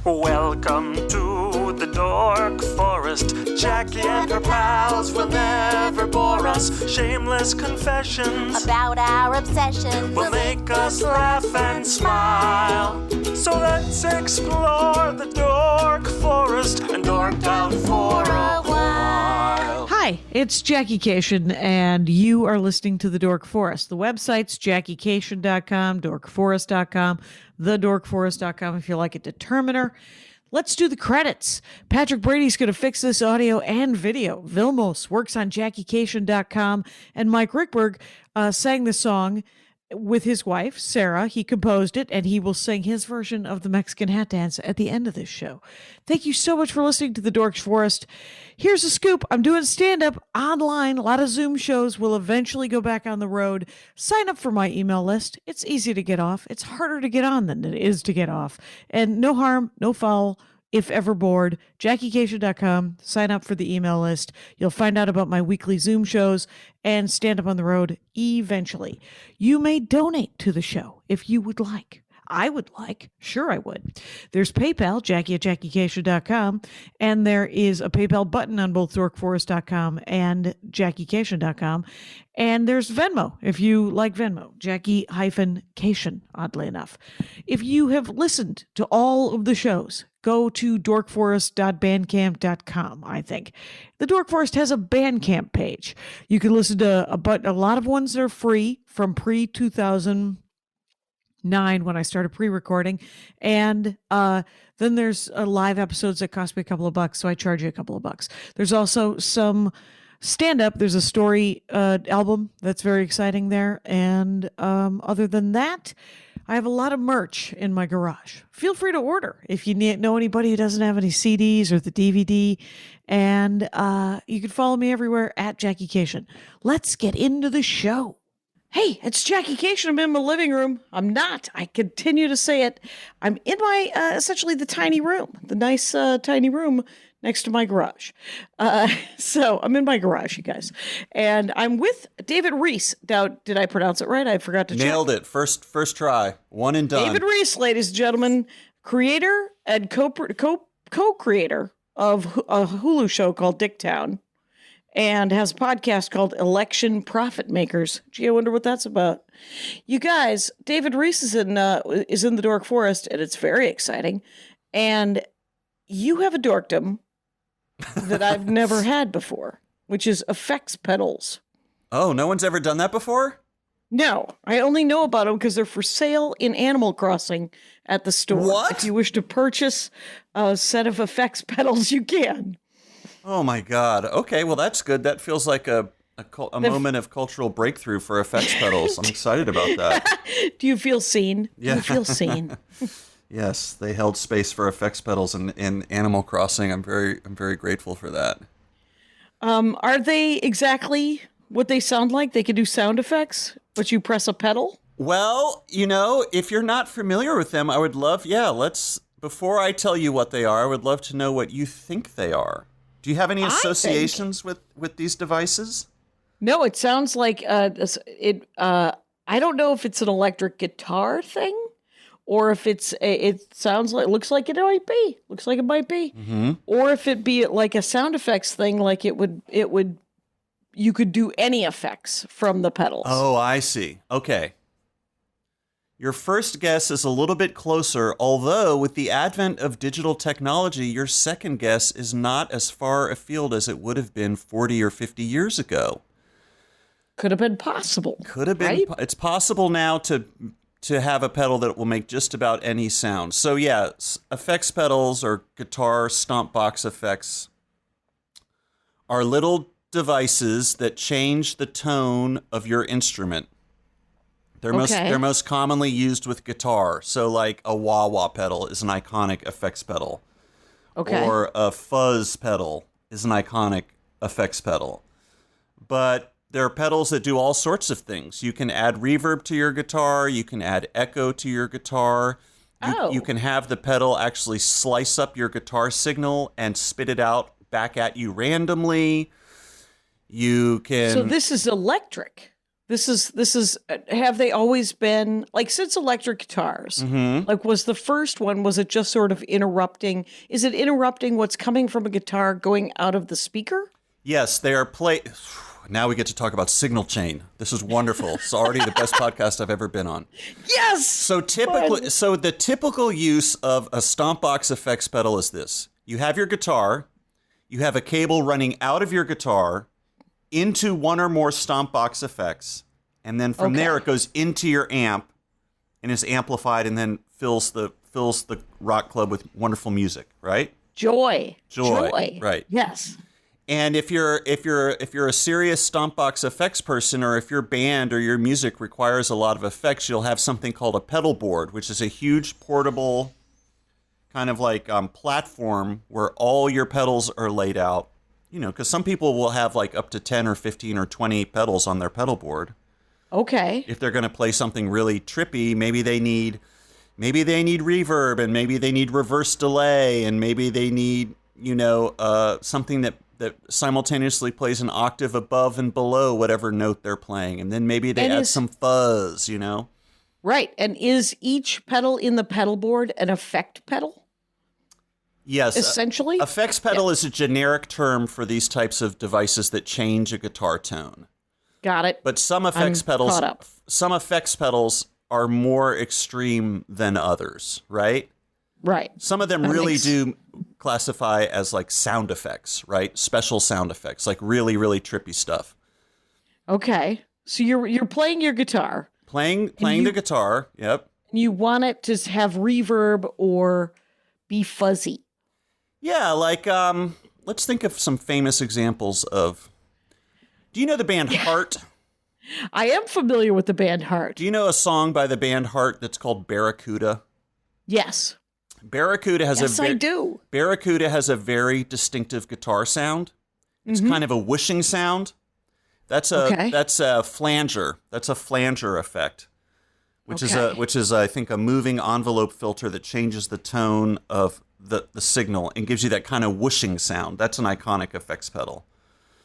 Welcome to the Dork Forest. Jackie and her pals will never bore us. Shameless confessions about our obsession will make us laugh and smile. So let's explore the Dork Forest and dork out for a while. Hi, it's Jackie Cation, and you are listening to The Dork Forest. The website's JackieCation.com, DorkForest.com, TheDorkForest.com if you like a determiner. Let's do the credits. Patrick Brady's going to fix this audio and video. Vilmos works on JackieCation.com, and Mike Rickberg sang the song with his wife, Sarah. He composed it, and he will sing his version of the Mexican hat dance at the end of this show. Thank you so much for listening to The Dork Forest. Here's a scoop. I'm doing stand-up online. A lot of Zoom shows will eventually go back on the road. Sign up for my email list. It's easy to get off. It's harder to get on than it is to get off. And no harm, no foul. If ever bored, JackieCation.com, sign up for the email list. You'll find out about my weekly Zoom shows and stand up on the road eventually. You may donate to the show if you would like. I would like. Sure, I would. There's PayPal, Jackie at JackieCation.com, and there is a PayPal button on both DorkForest.com and JackieCation.com. And there's Venmo, if you like Venmo, Jackie-Cation, oddly enough. If you have listened to all of the shows, go to dorkforest.bandcamp.com, I think. The Dork Forest has a Bandcamp page. You can listen to a lot of ones that are free from pre-2009 when I started pre-recording. And then there's live episodes that cost me a couple of bucks, so I charge you a couple of bucks. There's also some stand-up. There's a story album that's very exciting there. And other than that, I have a lot of merch in my garage. Feel free to order if you know anybody who doesn't have any CDs or the DVD. And you can follow me everywhere at Jackie Cation. Let's get into the show. Hey, it's Jackie Cation. I'm in my living room. I'm not. I continue to say it. I'm in my, essentially the tiny room, the nice tiny room next to my garage. So I'm in my garage, you guys. And I'm with David Rees. Now, did I pronounce it right? I forgot to check. Nailed it. First try. One and done. David Rees, ladies and gentlemen, creator and co-creator of a Hulu show called Dicktown, and has a podcast called Election Profit Makers. Gee, I wonder what that's about. You guys, David Rees is in the Dork Forest, and it's very exciting. And you have a dorkdom that I've never had before, which is effects pedals. Oh, no one's ever done that before? No, I only know about them because they're for sale in Animal Crossing at the store. What? If you wish to purchase a set of effects pedals, you can. Oh my God. Okay, well that's good. That feels like a moment of cultural breakthrough for effects pedals. I'm excited about that. Do you feel seen? Yeah. Do you feel seen? Yes, they held space for effects pedals in Animal Crossing. I'm very grateful for that. Are they exactly what they sound like? They can do sound effects, but you press a pedal? Well, if you're not familiar with them, I would love, before I tell you what they are, I would love to know what you think they are. Do you have any associations with these devices? No, it sounds like I don't know if it's an electric guitar thing or if it looks like it might be. Looks like it might be. Mm-hmm. Or if it be like a sound effects thing, like you could do any effects from the pedals. Oh, I see. Okay. Your first guess is a little bit closer, although with the advent of digital technology, your second guess is not as far afield as it would have been 40 or 50 years ago. Could have been possible. Could have been. Right? It's possible now to have a pedal that will make just about any sound. So yeah, effects pedals or guitar stomp box effects are little devices that change the tone of your instrument. They're most commonly used with guitar. So like a wah-wah pedal is an iconic effects pedal. Okay. Or a fuzz pedal is an iconic effects pedal. But there are pedals that do all sorts of things. You can add reverb to your guitar. You can add echo to your guitar. You can have the pedal actually slice up your guitar signal and spit it out back at you randomly. You can... So this is electric. This is have they always been like since electric guitars? Like was the first one, was it just sort of interrupting? Is it interrupting what's coming from a guitar going out of the speaker? Yes, they are Now we get to talk about signal chain. This is wonderful. It's already the best podcast I've ever been on. Yes. So the typical use of a stomp box effects pedal is this. You have your guitar, you have a cable running out of your guitar into one or more stomp box effects, and then from there it goes into your amp and is amplified and then fills the rock club with wonderful music, right? Joy. Right. Yes. And if you're a serious stomp box effects person, or if your band or your music requires a lot of effects, you'll have something called a pedal board, which is a huge portable kind of like platform where all your pedals are laid out. You know, because some people will have like up to 10 or 15 or 20 pedals on their pedal board. Okay. If they're going to play something really trippy, maybe they need reverb, and maybe they need reverse delay, and maybe they need, something that simultaneously plays an octave above and below whatever note they're playing. And then maybe they add some fuzz, Right. And is each pedal in the pedal board an effect pedal? Yes. Essentially? Effects pedal is a generic term for these types of devices that change a guitar tone. Got it. But some effects pedals are more extreme than others, right? Right. Some of them really do classify as like sound effects, right? Special sound effects, like really, really trippy stuff. Okay. So you're playing your guitar. Playing the guitar, yep. You want it to have reverb or be fuzzy. Yeah, like let's think of some famous examples of. Do you know the band Heart? I am familiar with the band Heart. Do you know a song by the band Heart that's called Barracuda? Yes. Barracuda has I do. Barracuda has a very distinctive guitar sound. It's kind of a whooshing sound. That's a flanger. That's a flanger effect, which is I think a moving envelope filter that changes the tone of the signal and gives you that kind of whooshing sound. That's an iconic effects pedal.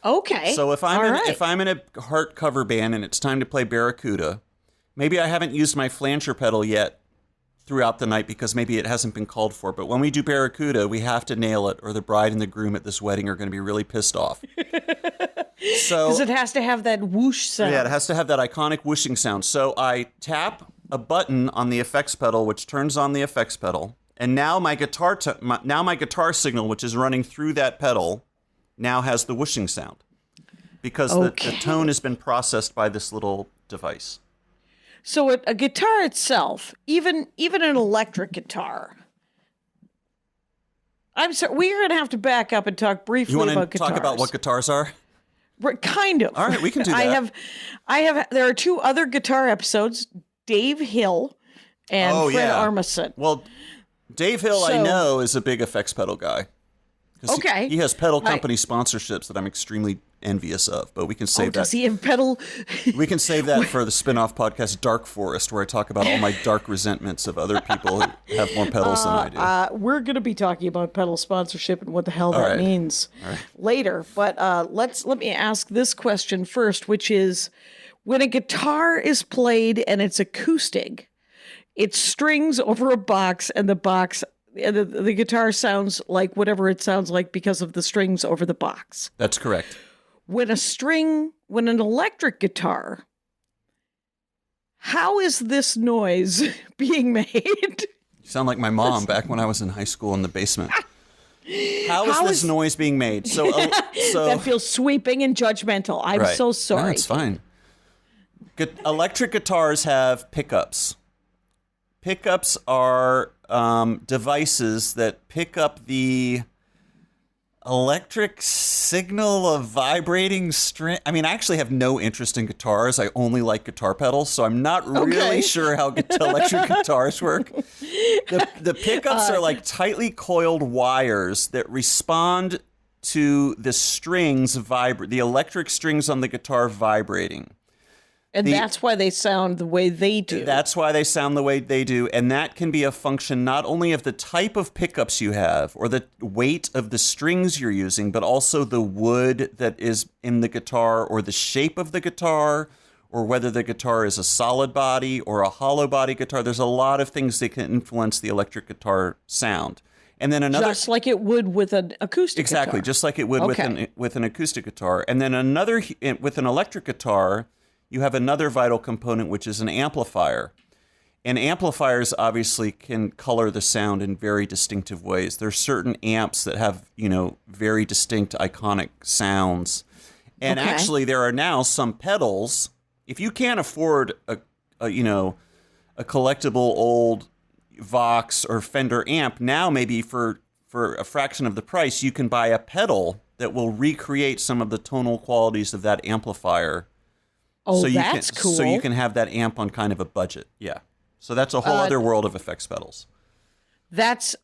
Okay. So if I'm in a Heart cover band and it's time to play Barracuda, maybe I haven't used my flanger pedal yet throughout the night because maybe it hasn't been called for. But when we do Barracuda, we have to nail it, or the bride and the groom at this wedding are going to be really pissed off. So because it has to have that whoosh sound. Yeah, it has to have that iconic whooshing sound. So I tap a button on the effects pedal, which turns on the effects pedal, and now my guitar signal, which is running through that pedal, now has the whooshing sound because the tone has been processed by this little device. So a guitar itself, even an electric guitar. I'm sorry, we're going to have to back up and talk briefly about guitars. You want to talk about what guitars are? Kind of. All right, we can do that. There are two other guitar episodes, Dave Hill and Fred Armisen. Well, Dave Hill, I know, is a big effects pedal guy. Okay. He has pedal company sponsorships that I'm extremely envious of, but we can save that. Does he have pedal? We can save that for the spin-off podcast Dark Forest, where I talk about all my dark resentments of other people who have more pedals than I do. We're going to be talking about pedal sponsorship and what the hell that means later. But let me ask this question first, which is, when a guitar is played and it's acoustic, it's strings over a box, and the box. The guitar sounds like whatever it sounds like because of the strings over the box. That's correct. When an electric guitar, how is this noise being made? You sound like my mom back when I was in high school in the basement. How is this noise being made? So that feels sweeping and judgmental. I'm so sorry. No, it's fine. Electric guitars have pickups. Pickups are devices that pick up the electric signal of vibrating string. I mean, I actually have no interest in guitars. I only like guitar pedals, so I'm not really sure how electric guitars work. The pickups are like tightly coiled wires that respond to the strings the electric strings on the guitar vibrating. And that's why they sound the way they do. That's why they sound the way they do. And that can be a function not only of the type of pickups you have or the weight of the strings you're using, but also the wood that is in the guitar or the shape of the guitar or whether the guitar is a solid body or a hollow body guitar. There's a lot of things that can influence the electric guitar sound. And then another, just like it would with an acoustic exactly, guitar. just like it would with an acoustic guitar. And then with an electric guitar, you have another vital component, which is an amplifier. And amplifiers obviously can color the sound in very distinctive ways. There's certain amps that have, very distinct iconic sounds. And actually there are now some pedals. If you can't afford a collectible old Vox or Fender amp, now maybe for a fraction of the price, you can buy a pedal that will recreate some of the tonal qualities of that amplifier. Oh, that's cool. So you can have that amp on kind of a budget. Yeah. So that's a whole other world of effects pedals. That's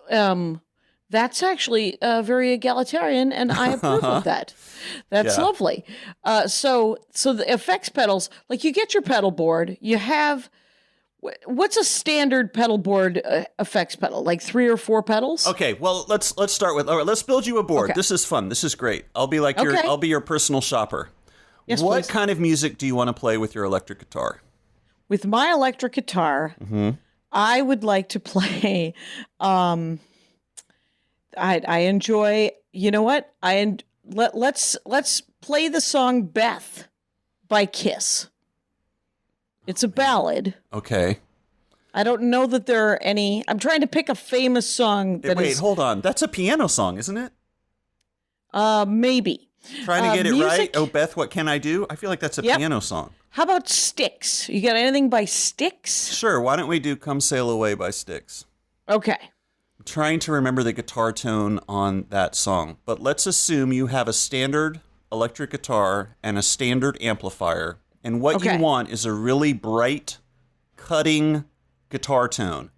actually very egalitarian, and I approve of that. That's lovely. So the effects pedals, like you get your pedal board, you have, what's a standard pedal board effects pedal? Like 3 or 4 pedals? Okay, well let's start with. All right, let's build you a board. Okay. This is fun. This is great. I'll be like I'll be your personal shopper. Yes, what please. kind of music do you want to play with your electric guitar? With my electric guitar, I would like to play. I enjoy. You know what? Let's play the song "Beth" by Kiss. It's a ballad. Okay. I don't know that there are any. I'm trying to pick a famous song. Wait, hold on. That's a piano song, isn't it? Maybe. Trying to get it music? right. Oh, Beth, what can I do? I feel like that's a piano song. How about Styx? You got anything by Styx? Sure. Why don't we do "Come Sail Away" by Styx? Okay. I'm trying to remember the guitar tone on that song, but let's assume you have a standard electric guitar and a standard amplifier, and what you want is a really bright, cutting guitar tone.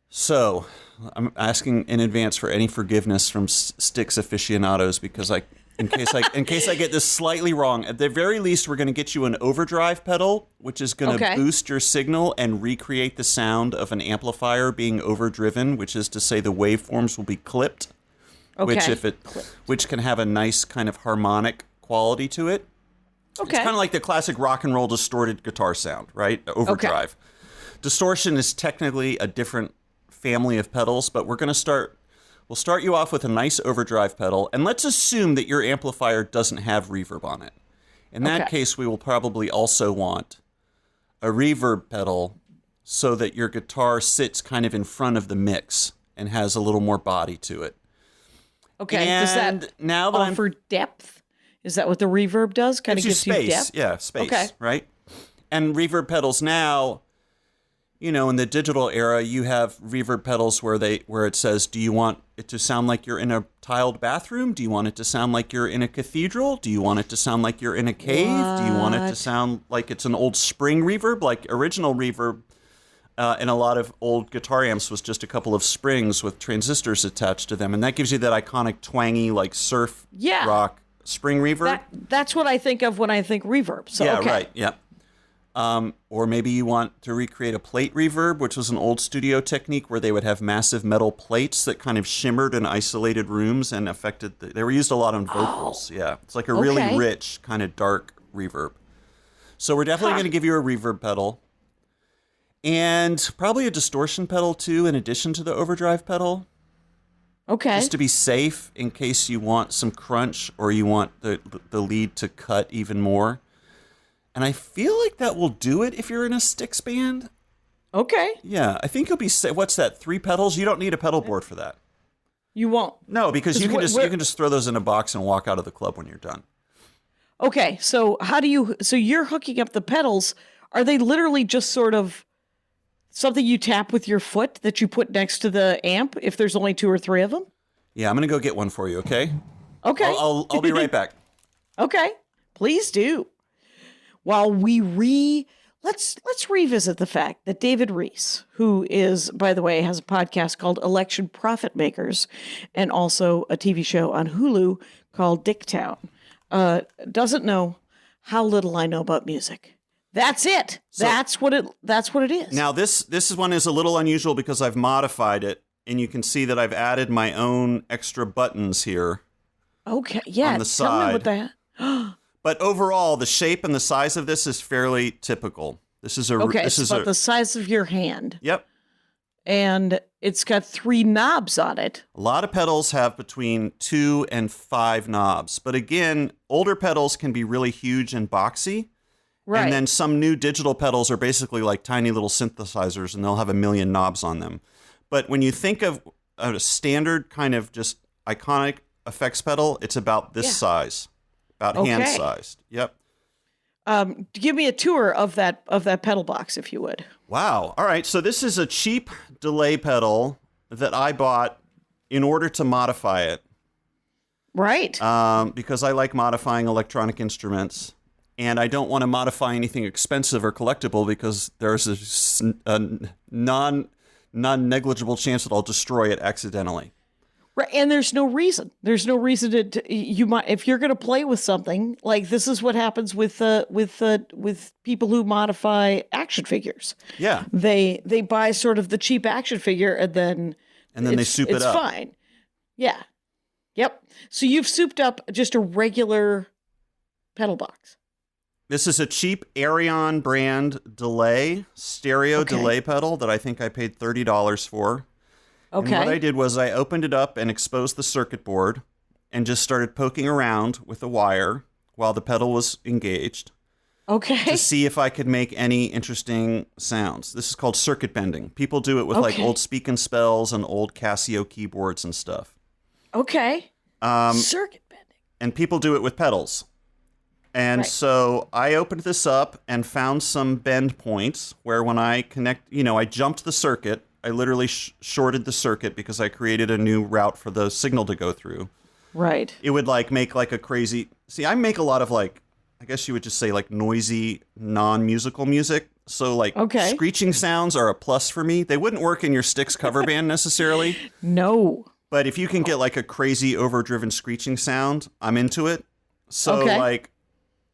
So, I'm asking in advance for any forgiveness from Styx aficionados because in case I get this slightly wrong, at the very least, we're going to get you an overdrive pedal, which is going to boost your signal and recreate the sound of an amplifier being overdriven, which is to say the waveforms will be clipped, which can have a nice kind of harmonic quality to it. Okay. It's kind of like the classic rock and roll distorted guitar sound, right? Overdrive. Okay. Distortion is technically a different family of pedals, but we'll start you off with a nice overdrive pedal, and let's assume that your amplifier doesn't have reverb on it. In that case, we will probably also want a reverb pedal so that your guitar sits kind of in front of the mix and has a little more body to it. Okay, and does that offer depth? Is that what the reverb does? Kind of gives space. You depth? Yeah, space, right? And reverb pedals now, in the digital era, you have reverb pedals where it says, do you want it to sound like you're in a tiled bathroom? Do you want it to sound like you're in a cathedral? Do you want it to sound like you're in a cave? What? Do you want it to sound like it's an old spring reverb? Like original reverb in a lot of old guitar amps was just a couple of springs with transistors attached to them. And that gives you that iconic twangy, like surf rock spring reverb. That's what I think of when I think reverb. So, right. Yeah. Or maybe you want to recreate a plate reverb, which was an old studio technique where they would have massive metal plates that kind of shimmered in isolated rooms and affected. They were used a lot on vocals. Yeah, it's like a really rich kind of dark reverb. So we're definitely going to give you a reverb pedal, and probably a distortion pedal too, in addition to the overdrive pedal. Okay. Just to be safe in case you want some crunch or you want the lead to cut even more. And I feel like that will do it if you're in a Styx band. Okay. Yeah, I think you'll be. What's that? 3 pedals? You don't need a pedal board for that. You won't. No, because you can just throw those in a box and walk out of the club when you're done. Okay, so you're hooking up the pedals. Are they literally just sort of something you tap with your foot that you put next to the amp if there's only 2 or 3 of them? Yeah, I'm gonna go get one for you. Okay. Okay. I'll be right back. Okay, please do. While let's revisit the fact that David Rees, who is, by the way, has a podcast called Election Profit Makers and also a TV show on Hulu called Dicktown, doesn't know how little I know about music. That's it. That's what it is. Now this one is a little unusual because I've modified it, and you can see that I've added my own extra buttons here. Okay. Yeah. On the side. Tell me what that. But overall, the shape and the size of this is fairly typical. This is a it's about the size of your hand. Yep. And it's got 3 knobs on it. A lot of pedals have between 2 and 5 knobs. But again, older pedals can be really huge and boxy. Right. And then some new digital pedals are basically like tiny little synthesizers, and they'll have a million knobs on them. But when you think of a standard kind of just iconic effects pedal, it's about this size, about hand-sized. Yep. Give me a tour of that pedal box, if you would. Wow. All right. So this is a cheap delay pedal that I bought in order to modify it. Right. Because I like modifying electronic instruments. And I don't want to modify anything expensive or collectible because there's a non-negligible chance that I'll destroy it accidentally. Right, and there's no reason. There's no reason you might, if you're going to play with something, like this is what happens with people who modify action figures. Yeah. They buy sort of the cheap action figure and then they soup it up. It's fine. Yeah. Yep. So you've souped up just a regular pedal box. This is a cheap Arion brand stereo delay pedal that I think I paid $30 for. Okay. And what I did was I opened it up and exposed the circuit board and just started poking around with the wire while the pedal was engaged. Okay. To see if I could make any interesting sounds. This is called circuit bending. People do it with like old Speak and Spells and old Casio keyboards and stuff. Okay. Circuit bending. And people do it with pedals. And so I opened this up and found some bend points where when I connect, I jumped the circuit. I literally shorted the circuit because I created a new route for the signal to go through. Right. It would make a crazy... See, I make a lot of I guess you would just say noisy, non-musical music. So screeching sounds are a plus for me. They wouldn't work in your Styx cover band necessarily. No. But if you can get a crazy overdriven screeching sound, I'm into it. So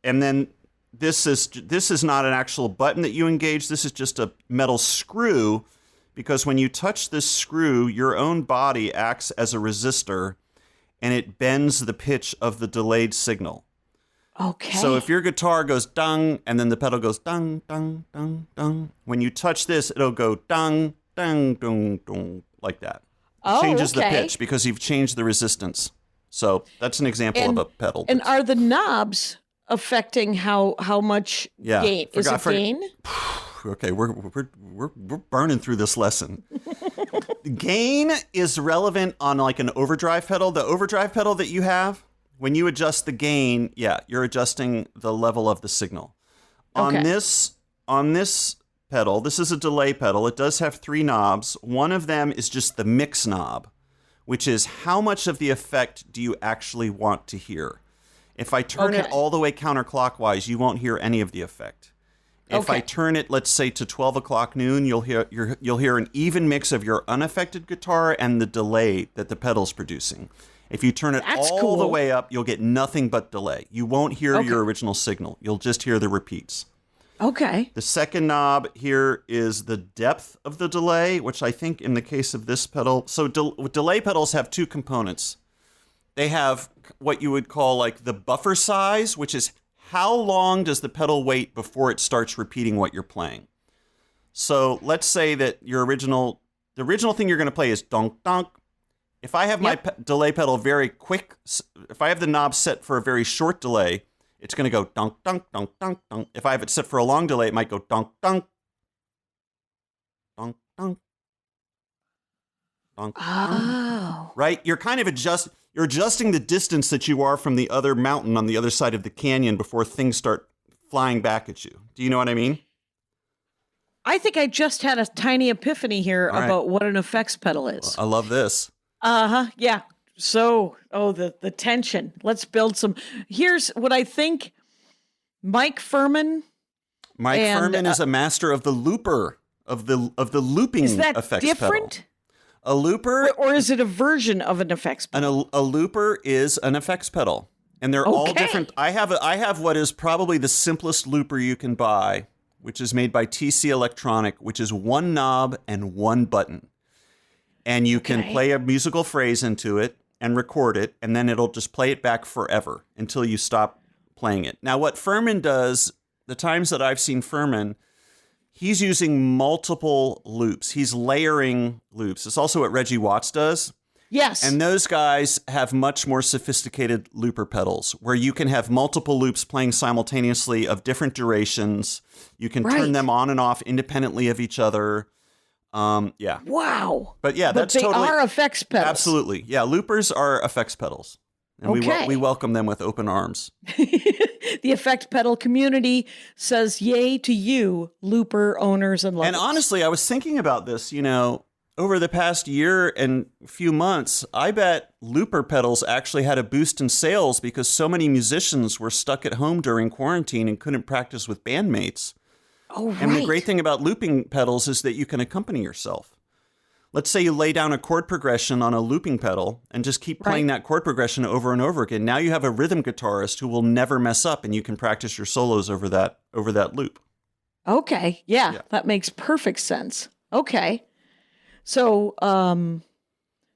and then this is not an actual button that you engage. This is just a metal screw, because when you touch this screw, your own body acts as a resistor, and it bends the pitch of the delayed signal. Okay. So if your guitar goes dung, and then the pedal goes dung, dung, dung, dung, when you touch this, it'll go dung, dung, dung, dung, like that. It changes the pitch because you've changed the resistance. So that's an example of a pedal. And are the knobs affecting how much gain? Is it gain? Okay, we're burning through this lesson. Gain is relevant on an overdrive pedal. The overdrive pedal that you have, when you adjust the gain, you're adjusting the level of the signal. On this pedal, this is a delay pedal. It does have 3 knobs. One of them is just the mix knob, which is how much of the effect do you actually want to hear. If I turn it all the way counterclockwise, you won't hear any of the effect. If I turn it, let's say, to 12 o'clock noon, you'll hear an even mix of your unaffected guitar and the delay that the pedal's producing. If you turn it all the way up, you'll get nothing but delay. You won't hear your original signal. You'll just hear the repeats. Okay. The second knob here is the depth of the delay, which I think in the case of this pedal... So delay pedals have 2 components. They have what you would call the buffer size, which is how long does the pedal wait before it starts repeating what you're playing. So let's say that the original thing you're going to play is donk donk. If I have my delay pedal very quick, if I have the knob set for a very short delay, it's going to go donk donk donk donk donk. If I have it set for a long delay, it might go donk donk donk donk donk. Oh. Right? You're kind of adjusting the distance that you are from the other mountain on the other side of the canyon before things start flying back at you. Do you know what I mean? I think I just had a tiny epiphany here about what an effects pedal is. Well, I love this. Yeah. So, the tension. Let's build some. Here's what I think. Mike Furman. Furman is a master of the looper, of the looping effects pedal. Is that different? A looper, or is it a version of an effects pedal? A looper is an effects pedal, and they're all different. I have what is probably the simplest looper you can buy, which is made by TC Electronic, which is 1 knob and 1 button, and you can play a musical phrase into it and record it, and then it'll just play it back forever until you stop playing it. Now, what Furman does, the times that I've seen Furman, he's using multiple loops. He's layering loops. It's also what Reggie Watts does. Yes. And those guys have much more sophisticated looper pedals where you can have multiple loops playing simultaneously of different durations. You can turn them on and off independently of each other. Yeah. Wow. But yeah, But they are effects pedals. Absolutely. Yeah, loopers are effects pedals. And we welcome them with open arms. The effect pedal community says yay to you, looper owners and lovers. And honestly, I was thinking about this, over the past year and few months, I bet looper pedals actually had a boost in sales because so many musicians were stuck at home during quarantine and couldn't practice with bandmates. Oh, right. And the great thing about looping pedals is that you can accompany yourself. Let's say you lay down a chord progression on a looping pedal and just keep playing that chord progression over and over again. Now you have a rhythm guitarist who will never mess up, and you can practice your solos over that loop. Okay. Yeah, that makes perfect sense. Okay. So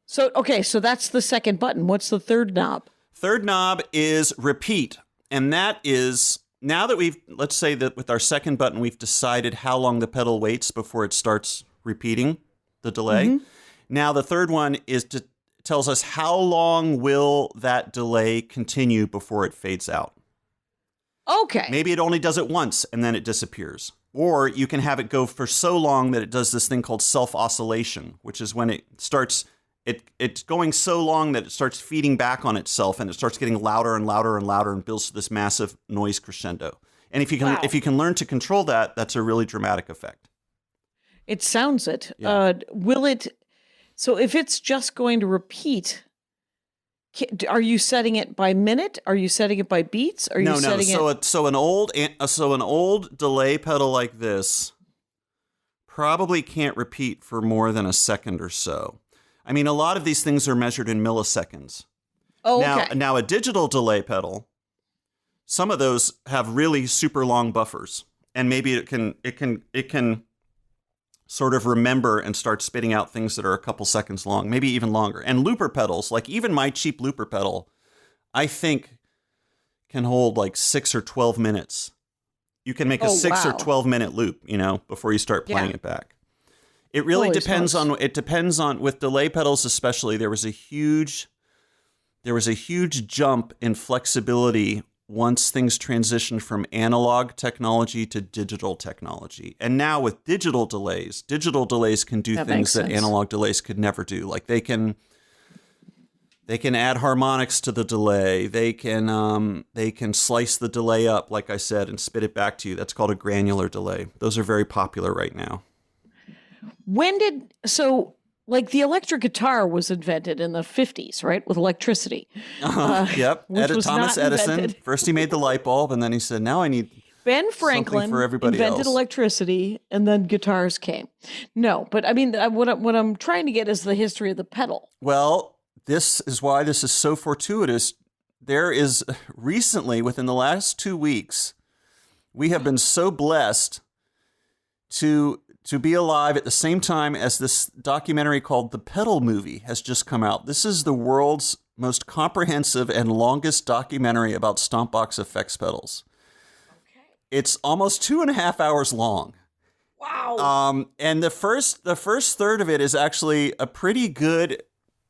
so that's the second button. What's the third knob? Third knob is repeat. And that is, now that let's say that with our second button, we've decided how long the pedal waits before it starts repeating the delay. Mm-hmm. Now the third one tells us how long will that delay continue before it fades out. Okay. Maybe it only does it once and then it disappears. Or you can have it go for so long that it does this thing called self-oscillation, which is when it starts, it's going so long that it starts feeding back on itself and it starts getting louder and louder and louder and builds to this massive noise crescendo. And if you can learn to control that, that's a really dramatic effect. It sounds it. Yeah. So if it's just going to repeat, are you setting it by minute? Are you setting it by beats? Are you setting it? So an old delay pedal like this probably can't repeat for more than a second or so. I mean, a lot of these things are measured in milliseconds. Oh, okay. Now a digital delay pedal, some of those have really super long buffers, and maybe it can sort of remember and start spitting out things that are a couple seconds long, maybe even longer. And looper pedals, like even my cheap looper pedal, I think can hold like 6 or 12 minutes. You can make a 6 or 12 minute loop, before you start playing it back. It really depends on with delay pedals especially. There was a huge jump in flexibility once things transitioned from analog technology to digital technology. And now with digital delays can do things that analog delays could never do. Like they can add harmonics to the delay. They can slice the delay up, like I said, and spit it back to you. That's called a granular delay. Those are very popular right now. Like the electric guitar was invented in the 50s, right? With electricity. Yep. Thomas Edison. Invented. First he made the light bulb, and then he said, now I need Ben Franklin for everybody invented else. Electricity, and then guitars came. No, but I mean, what I'm trying to get is the history of the pedal. Well, this is why this is so fortuitous. There is recently, within the last 2 weeks, we have been so blessed to be alive at the same time as this documentary called The Pedal Movie has just come out. This is the world's most comprehensive and longest documentary about Stompbox effects pedals. Okay. It's almost 2.5 hours long. Wow. And the first third of it is actually a pretty good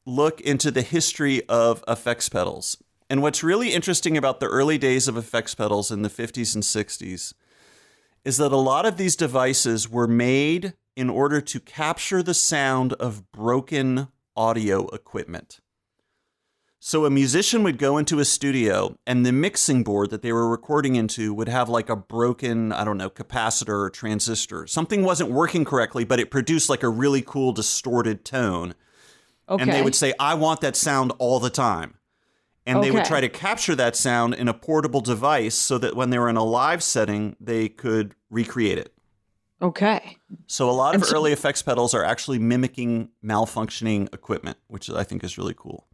look into the history of effects pedals. And what's really interesting about the early days of effects pedals in the 50s and 60s is that a lot of these devices were made in order to capture the sound of broken audio equipment. So a musician would go into a studio and the mixing board that they were recording into would have like a broken, capacitor or transistor. Something wasn't working correctly, but it produced like a really cool distorted tone. Okay. And they would say, I want that sound all the time. And they would try to capture that sound in a portable device so that when they were in a live setting, they could recreate it. Okay. So a lot of early effects pedals are actually mimicking malfunctioning equipment, which I think is really cool.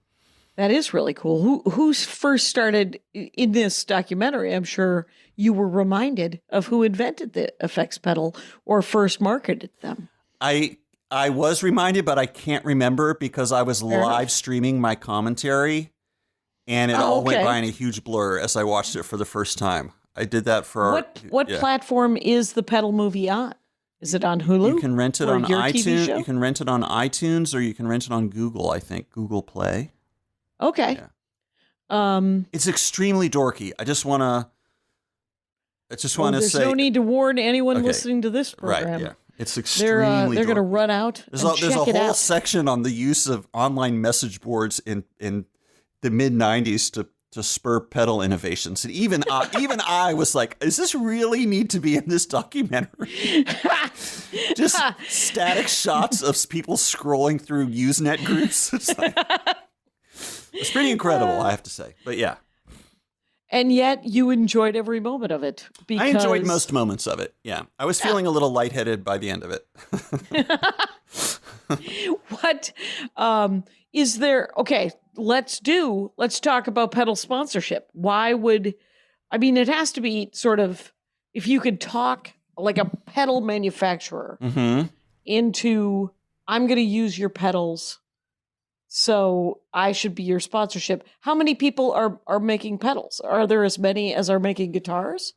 That is really cool. Who first started in this documentary? I'm sure you were reminded of who invented the effects pedal or first marketed them. I was reminded, but I can't remember because I was live streaming my commentary. and it all went by in a huge blur as I watched it for the first time. I did that for what platform is the pedal movie on? Is it on Hulu? You can rent it Or on your TV iTunes. show? You can rent it on iTunes, or you can rent it on Google. I think Google Play. Okay. Yeah. It's extremely dorky. I just want to say there's no need to warn anyone listening to this program. Right? Yeah. It's extremely. They're going to run out. There's a whole section on the use of online message boards in the mid '90s to spur pedal innovations, and even I was like, "Does this really need to be in this documentary?" Just static shots of people scrolling through Usenet groups. It's pretty incredible, I have to say. But yeah. And yet you enjoyed every moment of it. I enjoyed most moments of it, yeah. I was feeling a little lightheaded by the end of it. What is there? Okay, let's talk about pedal sponsorship. It has to be sort of, if you could talk like a pedal manufacturer into, I'm going to use your pedals, so I should be your sponsorship. How many people are making pedals? Are there as many as are making guitars?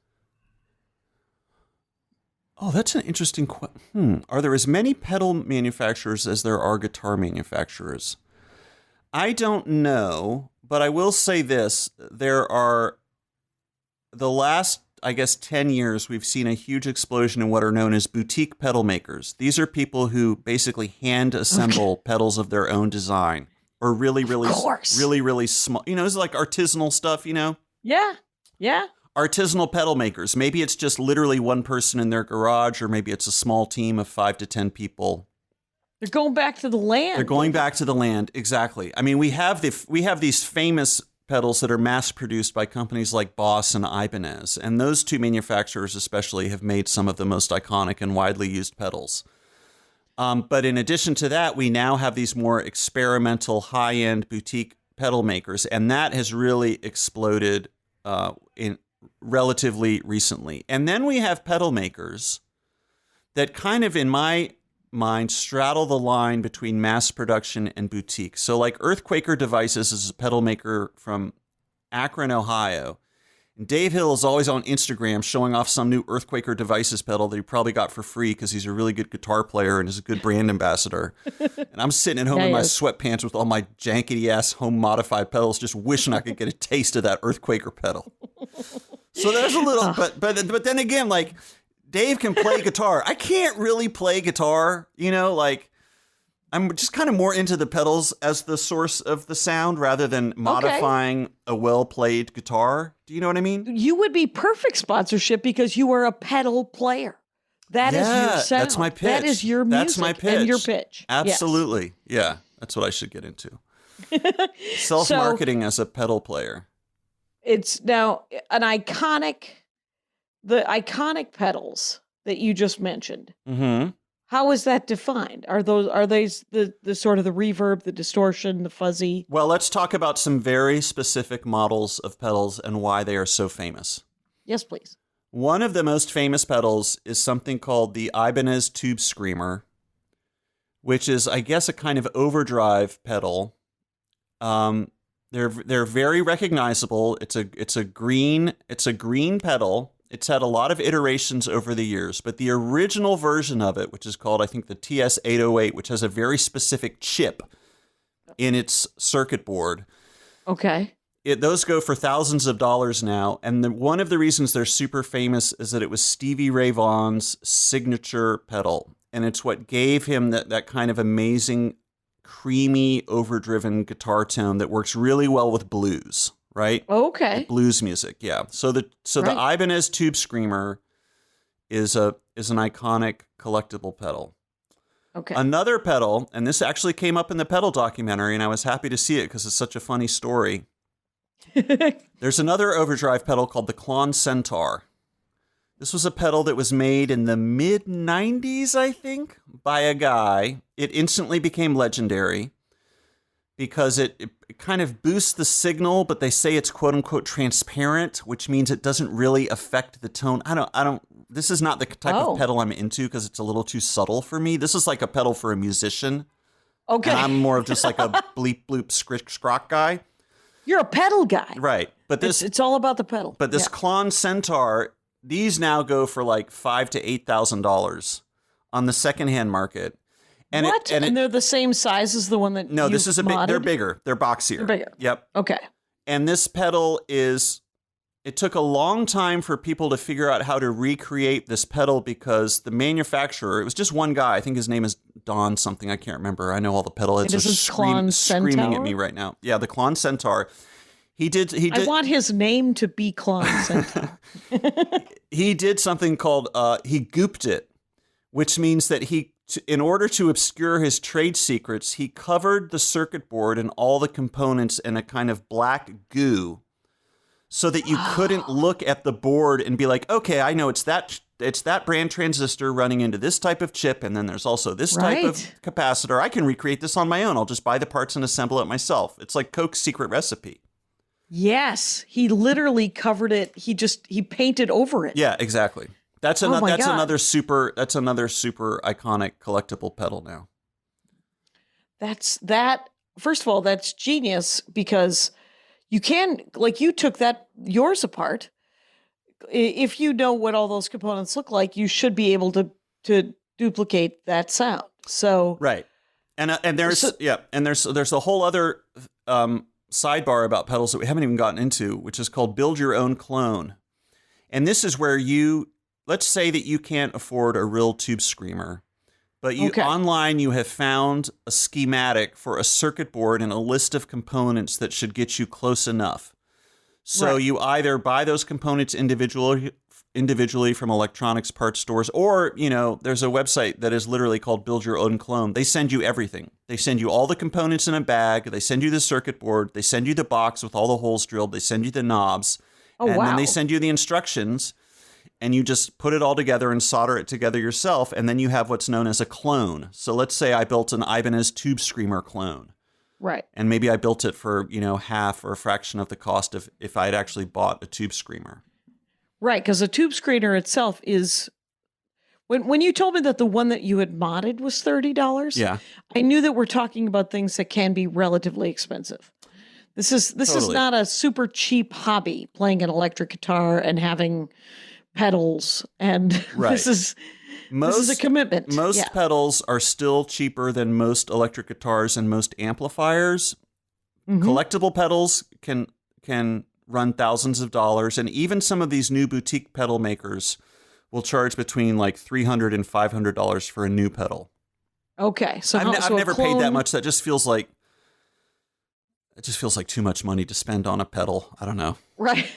Oh, that's an interesting question. Are there as many pedal manufacturers as there are guitar manufacturers? I don't know, but I will say this. There are, the last, I guess, 10 years, we've seen a huge explosion in what are known as boutique pedal makers. These are people who basically hand assemble pedals of their own design, or really small. It's like artisanal stuff, Yeah. Artisanal pedal makers. Maybe it's just literally one person in their garage, or maybe it's a small team of 5 to 10 people. They're going back to the land. They're going back to the land, exactly. I mean, we have these famous pedals that are mass-produced by companies like Boss and Ibanez, and those two manufacturers especially have made some of the most iconic and widely used pedals. But in addition to that, we now have these more experimental, high-end boutique pedal makers, and that has really exploded in relatively recently. And then we have pedal makers that kind of, in my mind, straddle the line between mass production and boutique. So like Earthquaker Devices is a pedal maker from Akron, Ohio. And Dave Hill is always on Instagram showing off some new Earthquaker Devices pedal that he probably got for free because he's a really good guitar player and is a good brand ambassador. And I'm sitting at home in my sweatpants with all my jankety-ass home modified pedals, just wishing I could get a taste of that Earthquaker pedal. So there's a little, but then again, like, Dave can play guitar. I can't really play guitar, I'm just kind of more into the pedals as the source of the sound rather than modifying a well-played guitar. Do you know what I mean? You would be perfect sponsorship because you are a pedal player. That is your sound. That's my pitch. That is your music. That's my pitch. And your pitch. Absolutely. Yes. Yeah, that's what I should get into. Self-marketing as a pedal player. It's now the iconic pedals that you just mentioned. Mm-hmm. How is that defined? Are they the sort of the reverb, the distortion, the fuzzy? Well, let's talk about some very specific models of pedals and why they are so famous. Yes, please. One of the most famous pedals is something called the Ibanez Tube Screamer, which is, I guess, a kind of overdrive pedal. They're very recognizable. It's a green pedal. It's had a lot of iterations over the years, but the original version of it, which is called, I think, the TS-808, which has a very specific chip in its circuit board. Okay. Those go for thousands of dollars now, and one of the reasons they're super famous is that it was Stevie Ray Vaughan's signature pedal, and it's what gave him that kind of amazing, creamy, overdriven guitar tone that works really well with blues. Right? Okay. Like blues music, yeah. So the Ibanez Tube Screamer is an iconic collectible pedal. Okay. Another pedal, and this actually came up in the pedal documentary, and I was happy to see it because it's such a funny story. There's another overdrive pedal called the Clone Centaur. This was a pedal that was made in the mid-90s, I think, by a guy. It instantly became legendary because it kind of boosts the signal, but they say it's quote unquote transparent, which means it doesn't really affect the tone. This is not the type of pedal I'm into because it's a little too subtle for me. This is like a pedal for a musician. Okay. And I'm more of just like a bleep bloop scrock guy. You're a pedal guy. Right. But It's all about the pedal. But this Clone Centaur, these now go for like $5,000 to $8,000 on the secondhand market. And what? And they're the same size as the one that no, this is they're bigger. They're boxier. They're bigger. Yep. Okay. And this pedal it took a long time for people to figure out how to recreate this pedal because the manufacturer, it was just one guy. I think his name is Don something. I can't remember. I know all the pedal heads are screaming at me right now. Yeah, the Clone Centaur. He did. I want his name to be Clone Centaur. He did something called, he gooped it, which means that in order to obscure his trade secrets, he covered the circuit board and all the components in a kind of black goo so that you couldn't look at the board and be like, okay, I know it's that brand transistor running into this type of chip, and then there's also this type of capacitor. I can recreate this on my own. I'll just buy the parts and assemble it myself. It's like Coke's secret recipe. Yes, he literally covered it. He painted over it. Yeah, exactly. That's another super iconic collectible pedal now. First of all, that's genius because you took yours apart. If you know what all those components look like, you should be able to duplicate that sound. So right, and there's a whole other sidebar about pedals that we haven't even gotten into, which is called Build Your Own Clone, and this is where let's say that you can't afford a real tube screamer, but online you have found a schematic for a circuit board and a list of components that should get you close enough. So you either buy those components individually from electronics parts stores, or, there's a website that is literally called Build Your Own Clone. They send you everything. They send you all the components in a bag. They send you the circuit board. They send you the box with all the holes drilled. They send you the knobs. Then they send you the instructions, and you just put it all together and solder it together yourself, and then you have what's known as a clone. So let's say I built an Ibanez tube screamer clone. Right. And maybe I built it for, half or a fraction of the cost of if I had actually bought a tube screamer. Right, because a tube screener itself is... When you told me that the one that you had modded was $30, yeah, I knew that we're talking about things that can be relatively expensive. This is not a super cheap hobby, playing an electric guitar and having pedals. And right. This is a commitment. Most pedals are still cheaper than most electric guitars and most amplifiers. Mm-hmm. Collectible pedals can run thousands of dollars, and even some of these new boutique pedal makers will charge between like $300 and $500 for a new pedal. Okay, so I've never paid that much. That just feels like too much money to spend on a pedal. I don't know. Right.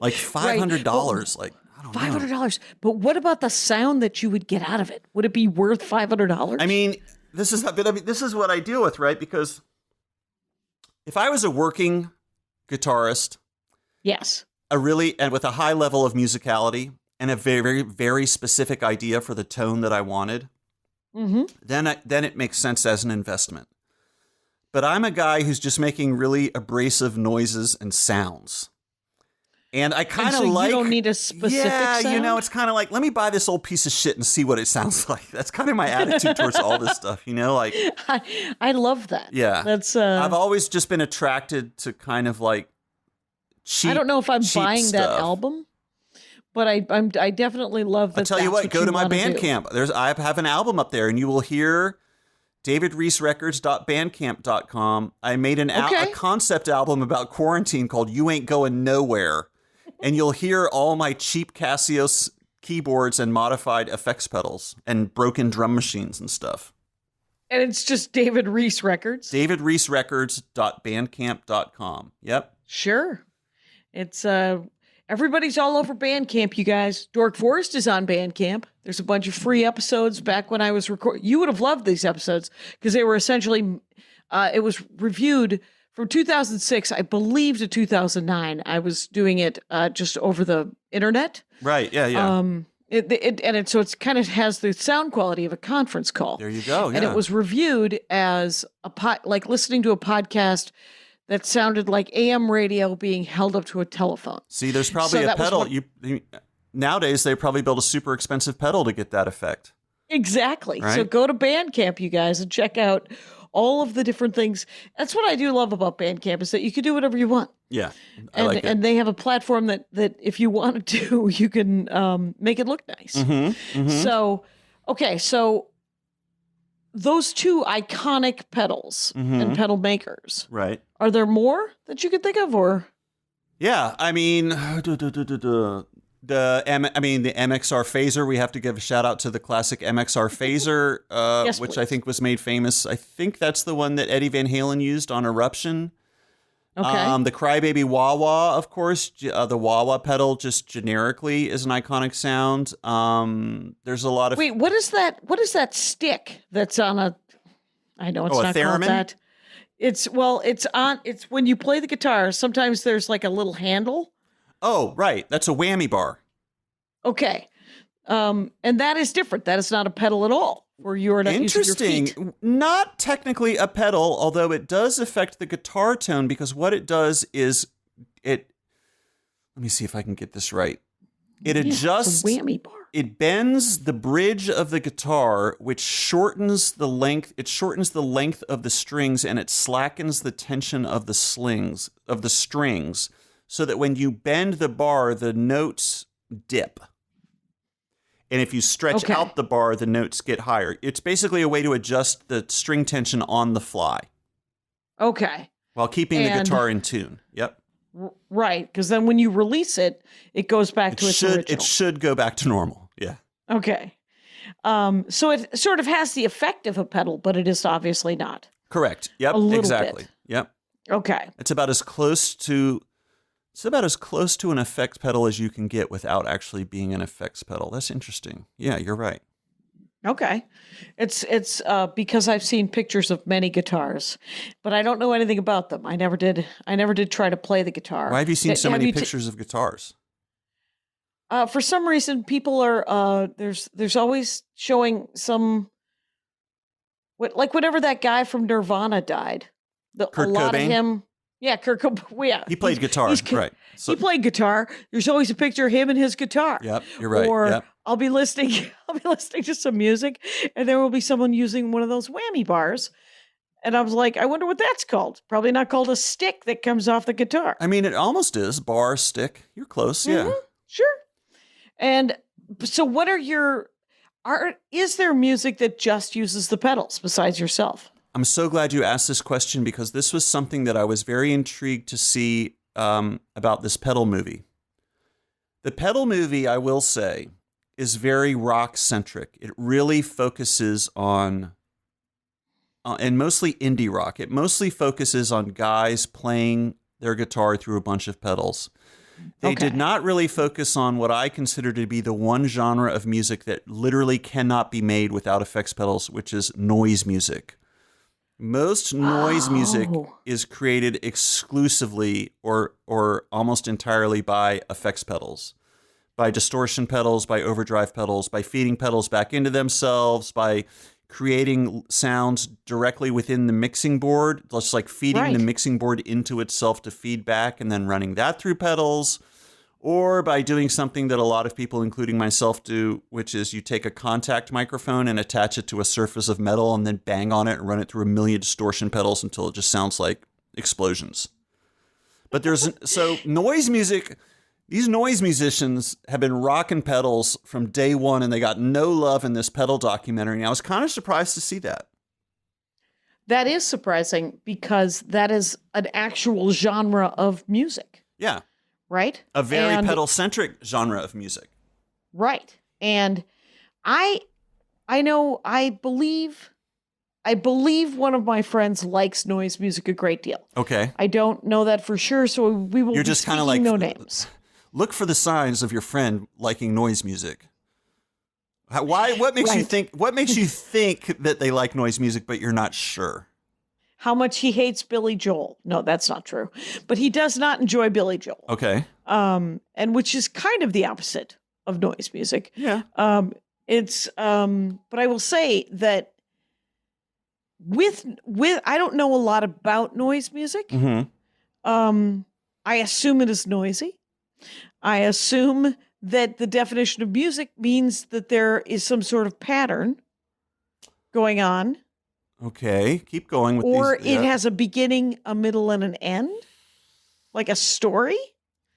Like $500. Like, I don't know. $500. But what about the sound that you would get out of it? Would it be worth $500? I mean, this is what I deal with, right? Because if I was a working guitarist, yes, and with a high level of musicality and a very, very, very specific idea for the tone that I wanted, mm-hmm. then it makes sense as an investment. But I'm a guy who's just making really abrasive noises and sounds. And I kind of you don't need a specific sound? It's kind of like, let me buy this old piece of shit and see what it sounds like. That's kind of my attitude towards all this stuff, like. I love that. Yeah. That's. I've always just been attracted to kind of like cheap. I don't know if I'm buying stuff. That album, but I definitely love that. I'll tell you what, go to my Bandcamp. I have an album up there, and you will hear davidreesrecords.bandcamp.com. I made a concept album about quarantine called You Ain't Going Nowhere. And you'll hear all my cheap Casio keyboards and modified effects pedals and broken drum machines and stuff. And it's just David Rees Records? davidreesrecords.bandcamp.com. Yep. Sure. It's everybody's all over Bandcamp, you guys. Dork Forest is on Bandcamp. There's a bunch of free episodes back when I was recording. You would have loved these episodes because they were essentially, it was reviewed from 2006, I believe, to 2009. I was doing it just over the internet. Right. Yeah. Yeah. So it's kind of has the sound quality of a conference call. There you go. Yeah. And it was reviewed as like listening to a podcast that sounded like AM radio being held up to a telephone. See, there's probably a pedal. Nowadays, they probably build a super expensive pedal to get that effect. Exactly. Right? So go to Bandcamp, you guys, and check out all of the different things. That's what I do love about Bandcamp is that you can do whatever you want. Yeah, I like it. And they have a platform that if you wanted to, you can make it look nice. So, okay, so those two iconic pedals and pedal makers. Right. Are there more that you could think of, or? Yeah, I mean, the Mxr Phaser. We have to give a shout out to the classic Mxr Phaser, Yes, which please. I think was made famous. I think that's the one that Eddie Van Halen used on Eruption. Okay. The Crybaby Wah-Wah, of course. The Wah-Wah pedal just generically is an iconic sound. There's a lot of... Wait, what is that? What is that stick that's on a? I know it's a not called theremin? that. It's when you play the guitar. Sometimes there's like a little handle. Oh, right. That's a whammy bar. Okay, and that is different. That is not a pedal at all. Where you are not using your feet. Interesting. Not technically a pedal, although it does affect the guitar tone because what it does is it. Let me see if I can get this right. It adjusts. It's a whammy bar. It bends the bridge of the guitar, which shortens the length. It shortens the length of the strings, and it slackens the tension of the strings, so that when you bend the bar, the notes dip. And if you stretch out the bar, the notes get higher. It's basically a way to adjust the string tension on the fly. Okay. While keeping the guitar in tune. Yep. Right, because then when you release it, it goes back to its original. It should go back to normal. Yeah. Okay. So it sort of has the effect of a pedal, but it is obviously not. Correct. Yep. A little Exactly. bit. Yep. Okay. It's about as close to an effects pedal as you can get without actually being an effects pedal. That's interesting. Yeah, you're right. Okay. It's because I've seen pictures of many guitars, but I don't know anything about them. I never did try to play the guitar. Why have you seen so many pictures of guitars? For some reason, people are there's always showing some whenever that guy from Nirvana died, Kurt a lot Cobain? of him. Yeah, Kurt Cobain. Yeah, He played guitar, right? So, he played guitar. There's always a picture of him and his guitar. Yep, you're right. Or Yep. I'll be listening to some music, and there will be someone using one of those whammy bars, and I was like, I wonder what that's called. Probably not called a stick that comes off the guitar. I mean, it almost is bar stick. You're close. Yeah. Sure. And so, what is there music that just uses the pedals besides yourself? I'm so glad you asked this question because this was something that I was very intrigued to see about this pedal movie. The pedal movie, I will say, is very rock-centric. It really focuses on, and mostly indie rock, it mostly focuses on guys playing their guitar through a bunch of pedals. They did not really focus on what I consider to be the one genre of music that literally cannot be made without effects pedals, which is noise music. Most noise music is created exclusively or almost entirely by effects pedals, by distortion pedals, by overdrive pedals, by feeding pedals back into themselves, by creating sounds directly within the mixing board, just like feeding the mixing board into itself to feedback and then running that through pedals, or by doing something that a lot of people, including myself, do, which is you take a contact microphone and attach it to a surface of metal and then bang on it and run it through a million distortion pedals until it just sounds like explosions. But noise music, these noise musicians have been rocking pedals from day one and they got no love in this pedal documentary. And I was kind of surprised to see that. That is surprising because that is an actual genre of music. Yeah. Right? A very pedal-centric genre of music. Right. And I believe one of my friends likes noise music a great deal. Okay. I don't know that for sure, so we will You're be just kind of speaking like, no names. Look for the signs of your friend liking noise music. What makes you think that they like noise music, but you're not sure? How much he hates Billy Joel. No, that's not true. But he does not enjoy Billy Joel. Okay. And which is kind of the opposite of noise music. Yeah. But I will say that with I don't know a lot about noise music. Mm-hmm. I assume it is noisy. I assume that the definition of music means that there is some sort of pattern going on. Okay, keep going with Or these. it has a beginning, a middle, and an end? Like a story?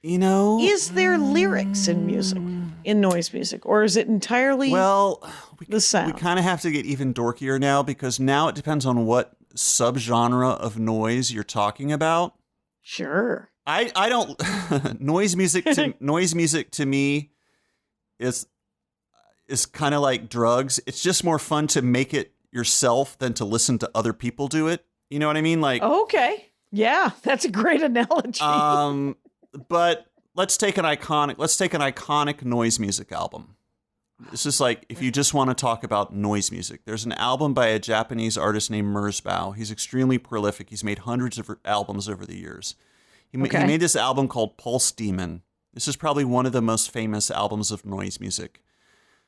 Is there lyrics in music, in noise music? Or is it entirely the sound? We kind of have to get even dorkier now because now it depends on what subgenre of noise you're talking about. Sure. I don't noise music to me is kind of like drugs. It's just more fun to make it yourself than to listen to other people do it. You know what I mean? Like, okay. Yeah, that's a great analogy. But let's take an iconic noise music album. This is like, if you just want to talk about noise music, there's an album by a Japanese artist named Mxr. He's extremely prolific. He's made hundreds of albums over the years. He made this album called Pulse Demon. This is probably one of the most famous albums of noise music.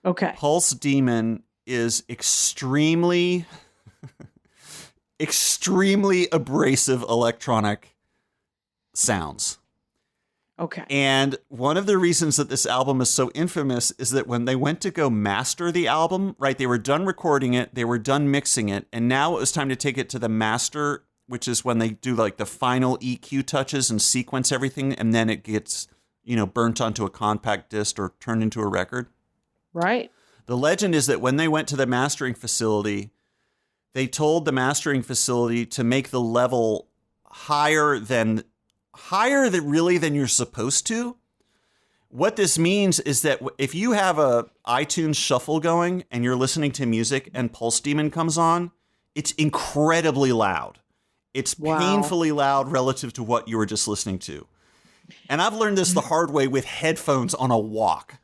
Okay. Pulse Demon is extremely abrasive electronic sounds. Okay. And one of the reasons that this album is so infamous is that when they went to go master the album, right, they were done recording it, they were done mixing it, and now it was time to take it to the master, which is when they do like the final EQ touches and sequence everything, and then it gets, burnt onto a compact disc or turned into a record. Right. The legend is that when they went to the mastering facility, they told the mastering facility to make the level higher than you're supposed to. What this means is that if you have a iTunes shuffle going and you're listening to music and Pulse Demon comes on, it's incredibly loud. It's painfully loud relative to what you were just listening to. And I've learned this the hard way with headphones on a walk.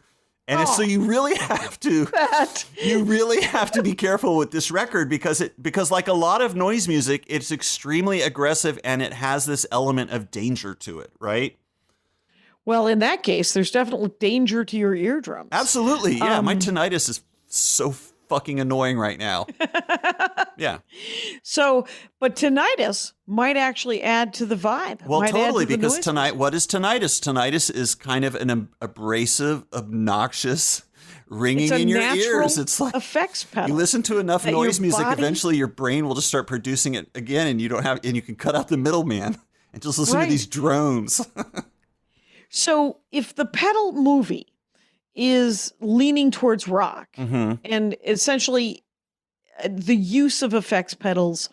And so you really have to be careful with this record because like a lot of noise music, it's extremely aggressive and it has this element of danger to it, right? Well, in that case, there's definitely danger to your eardrums. Absolutely. Yeah, my tinnitus is so fucking annoying right now. Yeah. So, but tinnitus might actually add to the vibe. Well, totally, because what is tinnitus? Tinnitus is kind of an abrasive, obnoxious ringing in your ears. It's like effects pedal. You listen to enough noise music, eventually your brain will just start producing it again, and you can cut out the middleman and just listen to these drones. So, if the pedal movie is leaning towards rock and essentially the use of effects pedals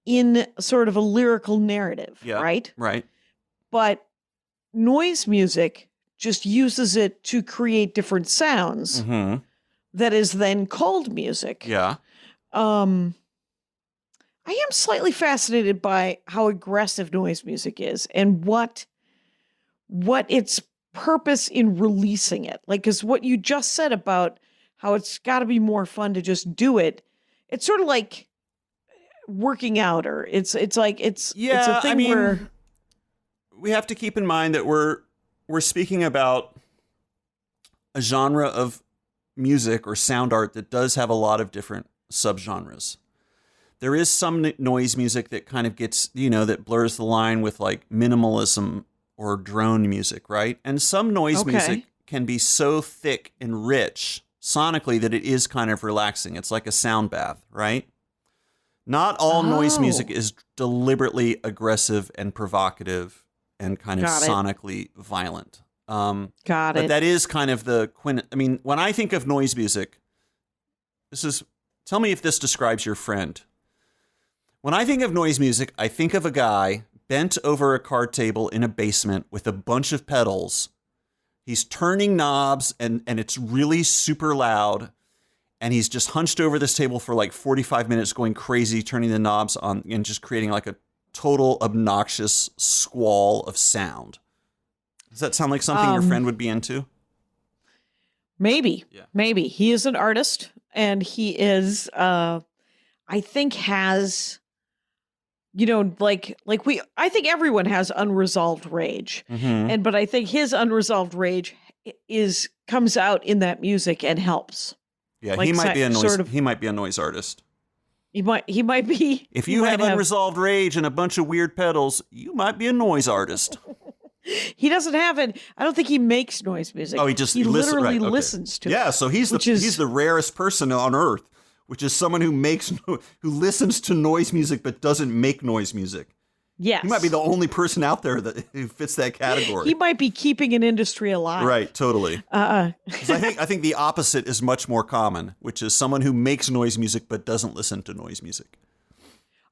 in sort of a lyrical narrative, right? Right. But noise music just uses it to create different sounds that is then called music. Yeah. I am slightly fascinated by how aggressive noise music is and what its purpose in releasing it. Like, because what you just said about how it's got to be more fun to just do it, it's sort of like working out, or it's a thing where we have to keep in mind that we're speaking about a genre of music or sound art that does have a lot of different subgenres. There is some noise music that kind of gets, that blurs the line with like minimalism or drone music, right? And some noise music can be so thick and rich sonically that it is kind of relaxing. It's like a sound bath, right? Not all noise music is deliberately aggressive and provocative and kind of sonically violent. But that is kind of the when I think of noise music, tell me if this describes your friend. When I think of noise music, I think of a guy bent over a card table in a basement with a bunch of pedals. He's turning knobs and it's really super loud. And he's just hunched over this table for like 45 minutes going crazy, turning the knobs on and just creating like a total obnoxious squall of sound. Does that sound like something your friend would be into? Maybe. Yeah. Maybe. He is an artist and he is, I think has... I think everyone has unresolved rage. But I think his unresolved rage comes out in that music and helps. Yeah, he might be a noise artist. He might be. If you have unresolved rage and a bunch of weird pedals, you might be a noise artist. He doesn't have it. I don't think he makes noise music. Oh, he literally listens to it. Yeah, so he's the rarest person on earth. which is someone who who listens to noise music but doesn't make noise music. Yes. He might be the only person out there who fits that category. He might be keeping an industry alive. Right, totally. 'Cause I think the opposite is much more common, which is someone who makes noise music but doesn't listen to noise music.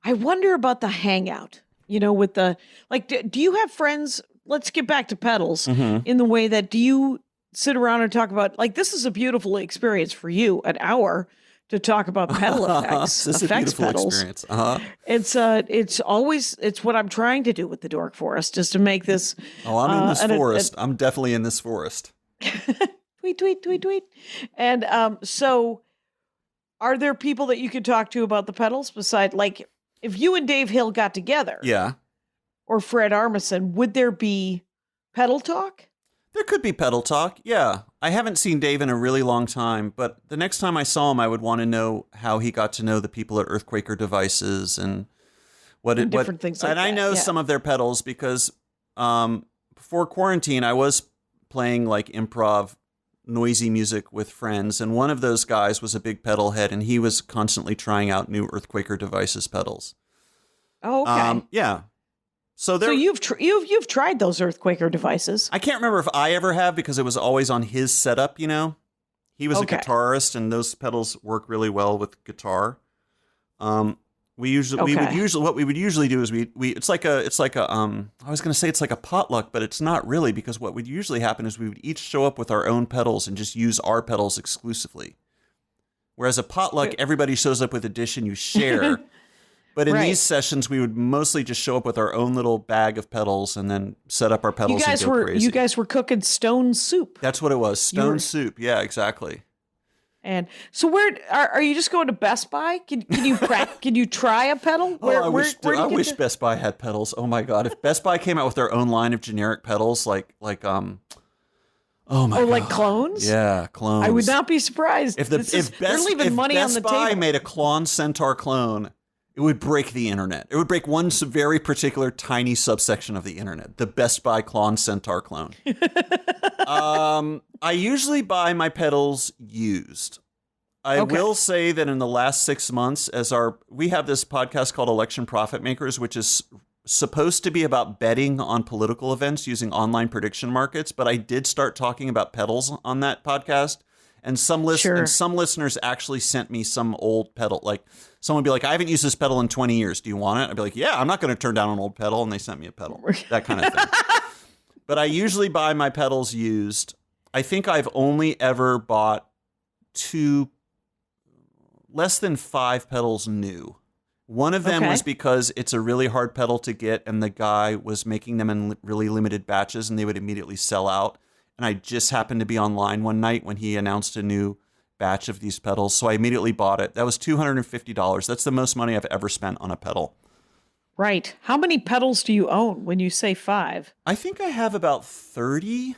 I wonder about the hangout, with the, like, do you have friends? Let's get back to pedals in the way that, do you sit around and talk about, like, this is a beautiful experience for you, an hour to talk about pedal effects, This is a beautiful experience. It's what I'm trying to do with the Dork Forest, is to make this. Oh, I'm in this forest. I'm definitely in this forest. Tweet, tweet, tweet, tweet. And so are there people that you could talk to about the pedals beside, like, if you and Dave Hill got together, Yeah. or Fred Armisen, would there be pedal talk? There could be pedal talk, yeah. I haven't seen Dave in a really long time, but the next time I saw him, I would want to know how he got to know the people at Earthquaker Devices and different things like and I that, know yeah. some of their pedals because before quarantine, I was playing like improv noisy music with friends, and one of those guys was a big pedal head, and he was constantly trying out new Earthquaker Devices pedals. Oh, okay. Yeah. So you've tried those Earthquaker Devices. I can't remember if I ever have because it was always on his setup, He was a guitarist, and those pedals work really well with guitar. What we would usually do is it's like a I was going to say it's like a potluck, but it's not really, because what would usually happen is we would each show up with our own pedals and just use our pedals exclusively. Whereas a potluck, everybody shows up with a dish and you share. But in these sessions, we would mostly just show up with our own little bag of pedals and then set up our pedals and go crazy. You guys were cooking stone soup. That's what it was. Stone soup. Yeah, exactly. And so where are you just going to Best Buy? Can you can you try a pedal? I wish Best Buy had pedals. Oh my God. If Best Buy came out with their own line of generic pedals like God. Like clones? Yeah, clones. I would not be surprised. If Best Buy made a Clone Centaur clone, it would break the internet. It would break one very particular tiny subsection of the internet, the Best Buy Clone Centaur clone. I usually buy my pedals used. I will say that in the last 6 months, we have this podcast called Election Profit Makers, which is supposed to be about betting on political events using online prediction markets, but I did start talking about pedals on that podcast. And some listeners actually sent me some old pedal. Like, someone would be like, I haven't used this pedal in 20 years. Do you want it? I'd be like, yeah, I'm not going to turn down an old pedal. And they sent me a pedal, that kind of thing. But I usually buy my pedals used. I think I've only ever bought less than 5 pedals new. One of them was because it's a really hard pedal to get, and the guy was making them in really limited batches, and they would immediately sell out. And I just happened to be online one night when he announced a new batch of these pedals. So I immediately bought it. That was $250. That's the most money I've ever spent on a pedal. Right. How many pedals do you own when you say 5? I think I have about 30.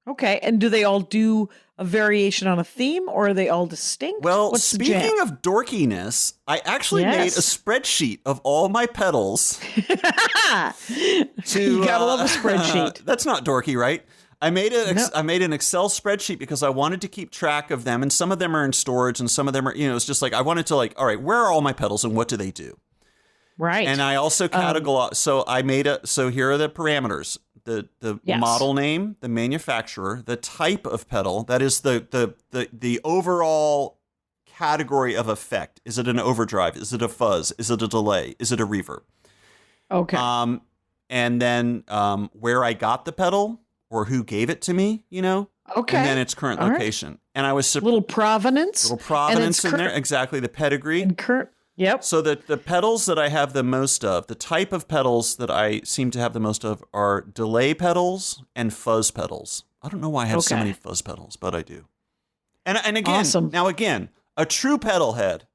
Okay. And do they all do a variation on a theme, or are they all distinct? Well, speaking of dorkiness, I actually made a spreadsheet of all my pedals. You gotta love a spreadsheet. That's not dorky, right? I made an Excel spreadsheet because I wanted to keep track of them, and some of them are in storage, and some of them are, it's just like I wanted to all right, where are all my pedals and what do they do? Right. And I also categorize. So here are the parameters: the model name, the manufacturer, the type of pedal. That is the overall category of effect. Is it an overdrive? Is it a fuzz? Is it a delay? Is it a reverb? Okay. And then where I got the pedal, or who gave it to me, Okay. And then its current location. Right. And I was little provenance in there. Exactly. The pedigree. Yep. So the pedals that I have the most of, the type of pedals that I seem to have the most of, are delay pedals and fuzz pedals. I don't know why I have so many fuzz pedals, but I do. And again, awesome. A true pedal head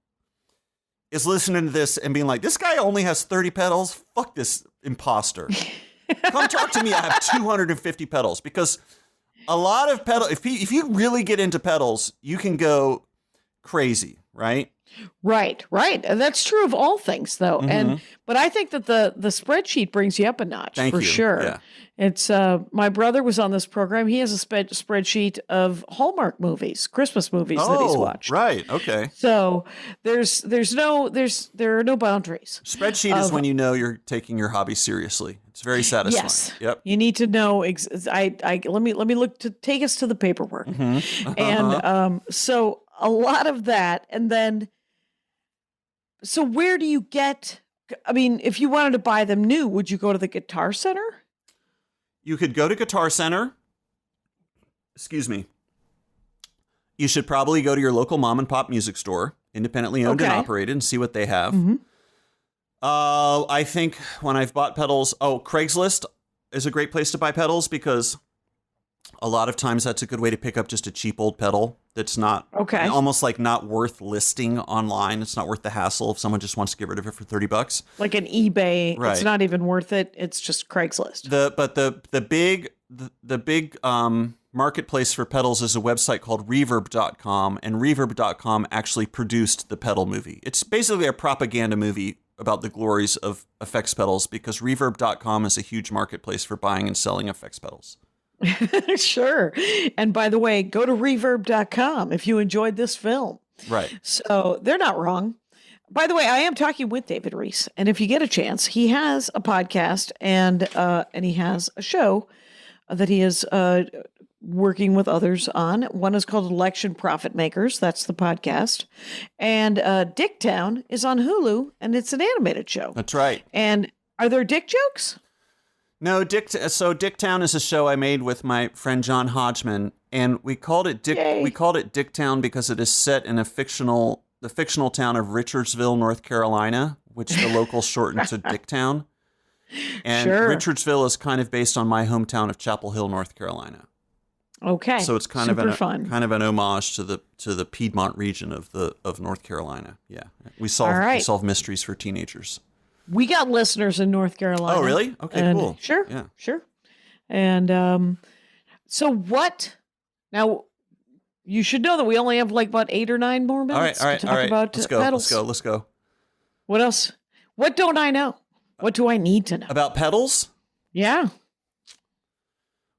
is listening to this and being like, this guy only has 30 pedals. Fuck this imposter. Come talk to me. I have 250 pedals, because a lot of pedal. If you really get into pedals, you can go crazy, right? Right. And that's true of all things, though. But I think that the spreadsheet brings you up a notch. Thank for you. sure. Yeah. It's my brother was on this program. He has a spreadsheet of Hallmark movies, Christmas movies that he's watched. Right. Okay. So there are no boundaries. Spreadsheet is when you know you're taking your hobby seriously. It's very satisfying. Yes. Yep. You need to know. Let me look to take us to the paperwork, and so a lot of that, and then. So where do you get? I mean, if you wanted to buy them new, would you go to the Guitar Center? You could go to Guitar Center. Excuse me. You should probably go to your local mom and pop music store, independently owned and operated, and see what they have. I think when I've bought pedals, Craigslist is a great place to buy pedals because a lot of times that's a good way to pick up just a cheap old pedal that's not almost like not worth listing online. It's not worth the hassle if someone just wants to get rid of it for $30. Like an eBay, right. It's not even worth it. It's just Craigslist. The big marketplace for pedals is a website called Reverb.com, and Reverb.com actually produced the pedal movie. It's basically a propaganda movie about the glories of effects pedals because Reverb.com is a huge marketplace for buying and selling effects pedals. Sure. And by the way, go to reverb.com if you enjoyed this film. Right. So they're not wrong. By the way, I am talking with David Rees, and if you get a chance, he has a podcast and he has a show that he is working with others on. One is called Election Profit Makers. That's the podcast. And Dicktown is on Hulu, and it's an animated show. That's right. And are there dick jokes? No, Dicktown is a show I made with my friend John Hodgman, and we called it Dicktown because it is set in the fictional town of Richardsville, North Carolina, which the locals shortened to Dicktown. And Richardsville is kind of based on my hometown of Chapel Hill, North Carolina. Okay. So it's kind of an homage to the Piedmont region of North Carolina. Yeah. We solve mysteries for teenagers. We got listeners in North Carolina. Oh, really? Okay, cool. Sure. Yeah. Sure. And so what? Now, you should know that we only have like about 8 or 9 more minutes to talk about pedals. Let's go. What else? What don't I know? What do I need to know? About pedals? Yeah.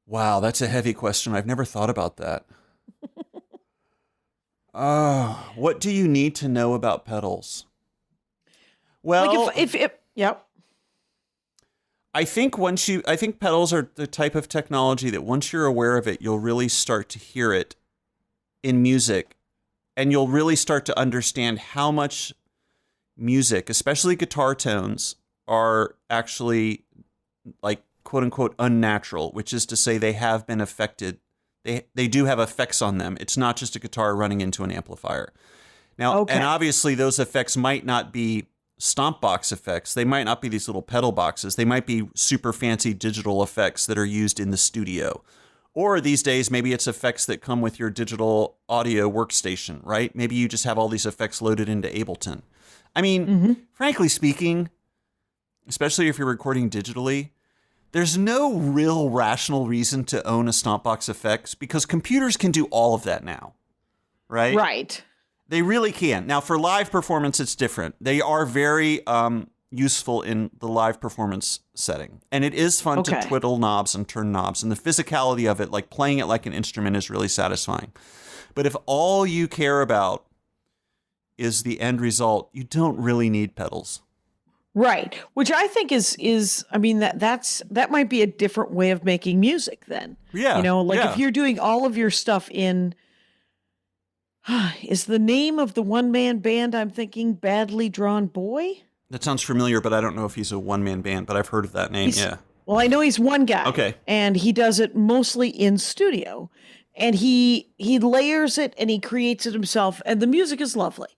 Wow, that's a heavy question. I've never thought about that. What do you need to know about pedals? Well, like I think pedals are the type of technology that once you're aware of it, you'll really start to hear it in music, and you'll really start to understand how much music, especially guitar tones, are actually like quote unquote unnatural, which is to say they have been affected. They do have effects on them. It's not just a guitar running into an amplifier. Now, and obviously those effects might not be stomp box effects. They might not be these little pedal boxes. They might be super fancy digital effects that are used in the studio. Or these days, maybe it's effects that come with your digital audio workstation, right? Maybe you just have all these effects loaded into Ableton. I mean, frankly speaking, especially if you're recording digitally, there's no real rational reason to own a stomp box effects because computers can do all of that now, right? Right. They really can. Now, for live performance, it's different. They are very useful in the live performance setting. And it is fun to twiddle knobs and turn knobs. And the physicality of it, like playing it like an instrument, is really satisfying. But if all you care about is the end result, you don't really need pedals. Right. Which I think is I mean, that might be a different way of making music then. Yeah. You know, like if you're doing all of your stuff in... Is the name of the one-man band I'm thinking Badly Drawn Boy? That sounds familiar, but I don't know if he's a one-man band, but I've heard of that name, yeah. Well, I know he's one guy. Okay. And he does it mostly in studio. And he layers it and he creates it himself, and the music is lovely.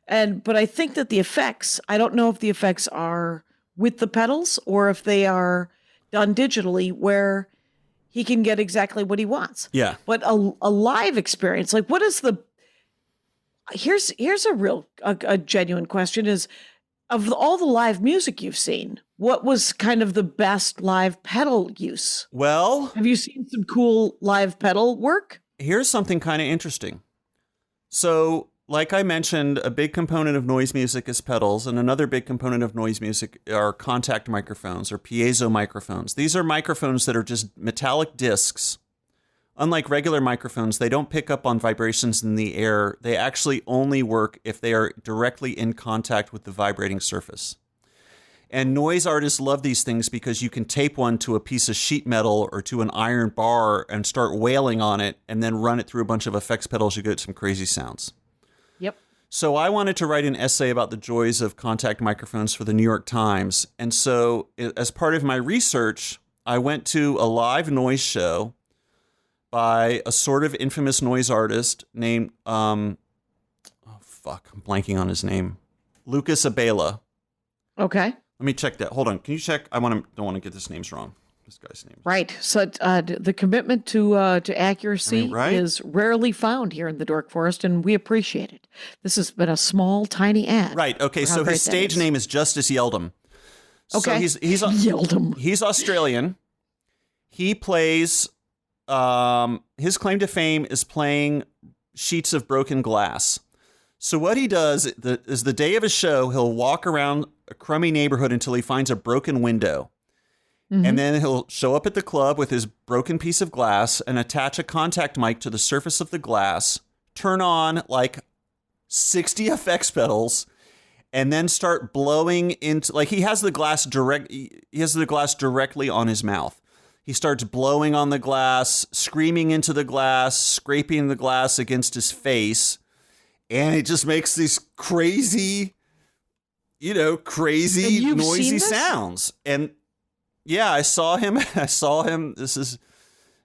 But I think that the effects, I don't know if the effects are with the pedals or if they are done digitally where he can get exactly what he wants. Yeah. But a live experience, like what is the... Here's a genuine question is, of all the live music you've seen, what was kind of the best live pedal use? Well, have you seen some cool live pedal work? Here's something kind of interesting. So like I mentioned, a big component of noise music is pedals, and another big component of noise music are contact microphones or piezo microphones. These are microphones that are just metallic discs. Unlike regular microphones, they don't pick up on vibrations in the air. They actually only work if they are directly in contact with the vibrating surface. And noise artists love these things because you can tape one to a piece of sheet metal or to an iron bar and start wailing on it and then run it through a bunch of effects pedals. You get some crazy sounds. Yep. So I wanted to write an essay about the joys of contact microphones for the New York Times. And so as part of my research, I went to a live noise show by a sort of infamous noise artist named, I'm blanking on his name. Lucas Abela. Okay. Let me check that. Hold on. Can you check? Don't want to get this names wrong. This guy's name. Right. So the commitment to accuracy right? is rarely found here in the Dork Forest, and we appreciate it. This has been a small, tiny ad. Right. Okay. So his stage name is Justice Yeldum. Okay. So he's Yeldum. He's Australian. He plays. His claim to fame is playing sheets of broken glass. So what he does is the day of his show, he'll walk around a crummy neighborhood until he finds a broken window. Mm-hmm. And then he'll show up at the club with his broken piece of glass and attach a contact mic to the surface of the glass, turn on like 60 effects pedals, and then start blowing into, like, he has the glass directly on his mouth. He starts blowing on the glass, screaming into the glass, scraping the glass against his face. And it just makes these crazy, noisy sounds. And yeah, I saw him. This is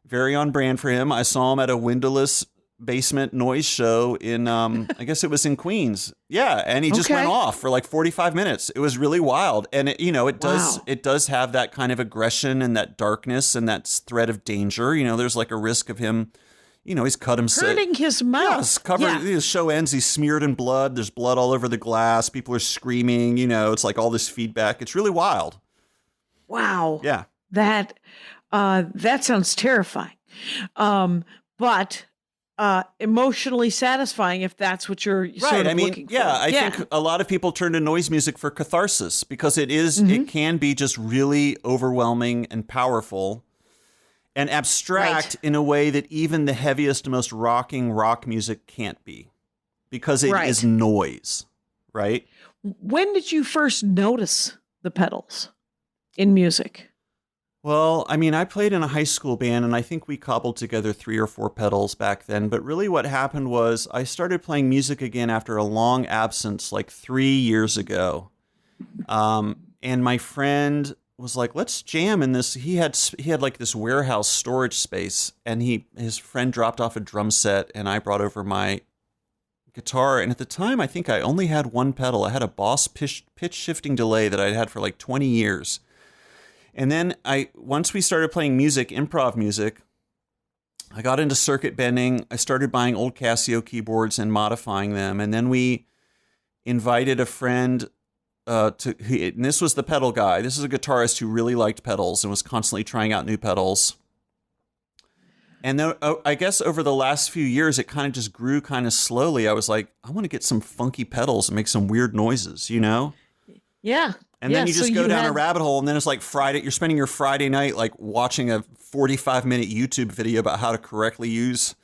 very on brand for him. I saw him at a windowless basement noise show in, I guess it was in Queens. Yeah. And he just went off for like 45 minutes. It was really wild. And it does have that kind of aggression and that darkness and that threat of danger. There's like a risk of him, he's cut himself. Hurting his mouth. Yes, covered. The show ends. He's smeared in blood. There's blood all over the glass. People are screaming. It's like all this feedback. It's really wild. Wow. Yeah. That sounds terrifying. But emotionally satisfying if that's what you're sort of looking for. I think a lot of people turn to noise music for catharsis because it can be just really overwhelming and powerful. And abstract in a way that even the heaviest, most rocking rock music can't be. Because it is noise, right? When did you first notice the pedals in music? Well, I played in a high school band, and I think we cobbled together 3 or 4 pedals back then. But really what happened was I started playing music again after a long absence, like 3 years ago. And my friend was like, let's jam in this. He had like this warehouse storage space, and his friend dropped off a drum set, and I brought over my guitar. And at the time, I think I only had one pedal. I had a Boss pitch shifting delay that I'd had for like 20 years. And then once we started playing music, improv music, I got into circuit bending. I started buying old Casio keyboards and modifying them. And then we invited a friend and this was the pedal guy. This is a guitarist who really liked pedals and was constantly trying out new pedals. And then I guess over the last few years, it kind of just grew kind of slowly. I was like, I want to get some funky pedals and make some weird noises, Yeah. And then you just go down a rabbit hole, and then it's like Friday. You're spending your Friday night like watching a 45-minute YouTube video about how to correctly use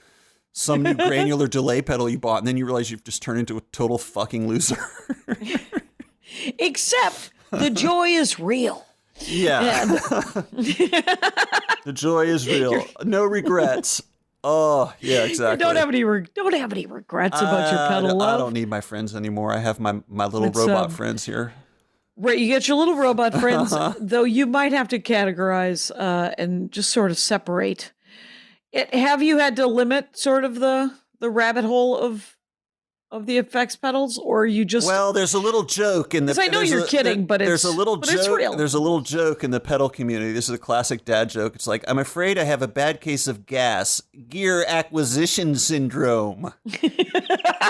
some new granular delay pedal you bought, and then you realize you've just turned into a total fucking loser. Except the joy is real. Yeah. The joy is real. No regrets. Oh, yeah, exactly. Don't have any regrets about your pedal love. I don't need my friends anymore. I have my little robot friends here. Right, you get your little robot friends, though you might have to categorize and just sort of separate. Have you had to limit sort of the rabbit hole of the effects pedals, or you just? Well, there's a little joke in the. I know you're kidding, but there's a little joke. It's real. There's a little joke in the pedal community. This is a classic dad joke. It's like, I'm afraid I have a bad case of gear acquisition syndrome,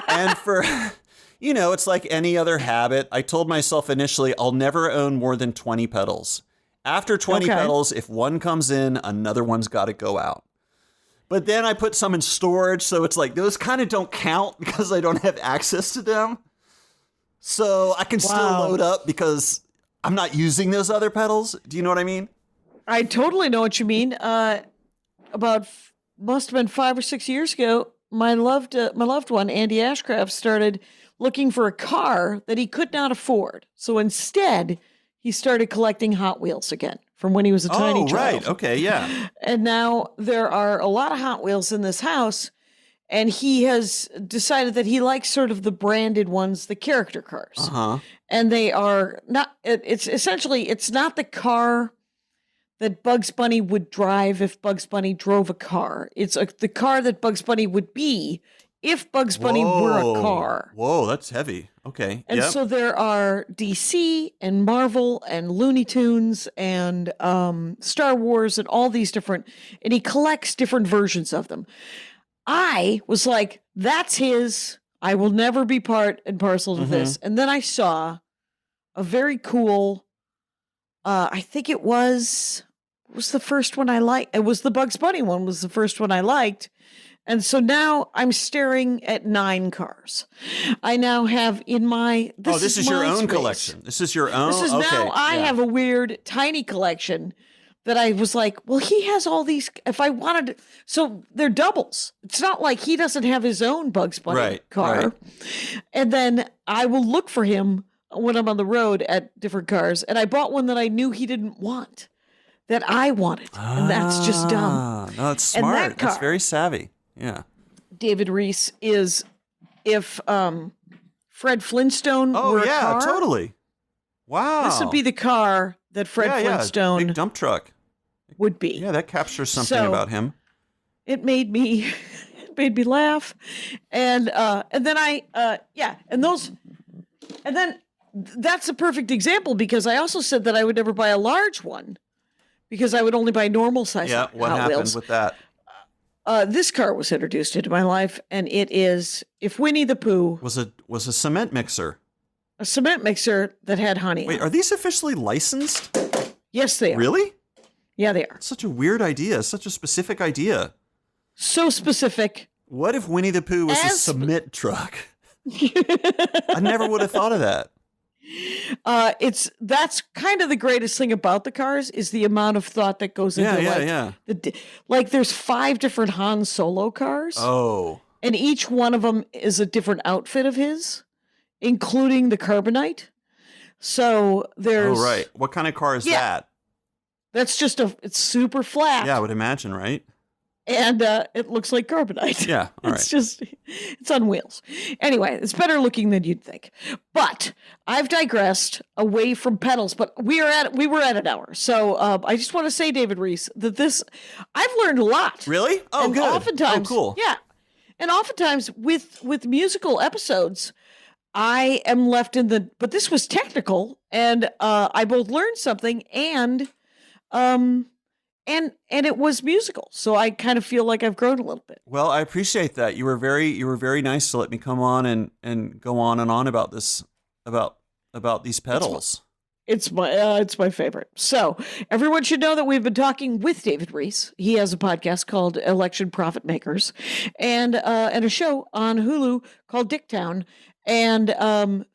and for. It's like any other habit. I told myself initially, I'll never own more than 20 pedals. After 20 pedals, if one comes in, another one's got to go out. But then I put some in storage, so it's like those kind of don't count because I don't have access to them. So I can still load up because I'm not using those other pedals. Do you know what I mean? I totally know what you mean. Must have been 5 or 6 years ago, my loved one, Andy Ashcraft, started looking for a car that he could not afford. So instead, he started collecting Hot Wheels again from when he was a tiny child. Right. Okay, yeah. And now there are a lot of Hot Wheels in this house, and he has decided that he likes sort of the branded ones, the character cars. Uh-huh. And they are not, it's essentially, it's not the car that Bugs Bunny would drive if Bugs Bunny drove a car. It's the car that Bugs Bunny would be if Bugs Bunny were a car. Whoa, that's heavy. Okay. And so there are DC and Marvel and Looney Tunes and Star Wars and all these different, and he collects different versions of them. I was like, that's his. I will never be part and parcel of this. And then I saw a very cool, I think it was the first one I liked. It was the Bugs Bunny one was the first one I liked. And so now I'm staring at 9 cars. I now have in my... This is your own collection. This is your own... Now I have a weird tiny collection that I was like, well, he has all these... If I wanted to... So they're doubles. It's not like he doesn't have his own Bugs Bunny car. Right. And then I will look for him when I'm on the road at different cars. And I bought one that I knew he didn't want, that I wanted. And that's just dumb. No, that's smart. That's very savvy. Yeah. David Rees is if Fred Flintstone were a car. Totally. Wow. This would be the car that Fred Flintstone big dump truck would be. Yeah, that captures something about him. It made me laugh. And then that's a perfect example because I also said that I would never buy a large one because I would only buy normal size. Yeah, what happened with that? This car was introduced into my life, and it is if Winnie the Pooh was a cement mixer. A cement mixer that had honey. Wait, are these officially licensed? Yes, they are. Really? Yeah, they are. It's such a weird idea. Such a specific idea. So specific. What if Winnie the Pooh was a cement truck? I never would have thought of that. That's kind of the greatest thing about the cars is the amount of thought that goes into like there's 5 different Han Solo cars. Oh. And each one of them is a different outfit of his, including the Carbonite. So there's... Oh, right. What kind of car is that? That's just it's super flat. Yeah, I would imagine, right? And it looks like Carbonite. Yeah, all right. It's on wheels. Anyway, it's better looking than you'd think. But I've digressed away from pedals, but we were at an hour. So I just want to say, David Rees, that I've learned a lot. Really? Oh, and good. Oftentimes, cool. Yeah. And oftentimes with musical episodes, I am left but this was technical, and I both learned something and it was musical. So I kind of feel like I've grown a little bit. Well, I appreciate that. You were very nice to let me come on and go on and on about this about these pedals. It's my favorite. So everyone should know that we've been talking with David Rees. He has a podcast called Election Profit Makers, and a show on Hulu called Dicktown. And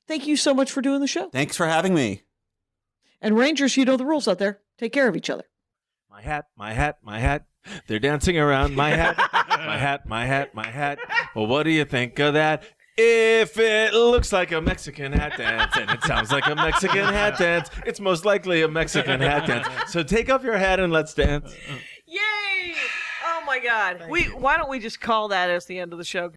thank you so much for doing the show. Thanks for having me. And Rangers, you know the rules out there. Take care of each other. My hat, my hat, my hat. They're dancing around my hat, my hat, my hat, my hat. Well, what do you think of that? If it looks like a Mexican hat dance and it sounds like a Mexican hat dance, it's most likely a Mexican hat dance. So take off your hat and let's dance. Yay! Oh my God. Why don't we just call that as the end of the show?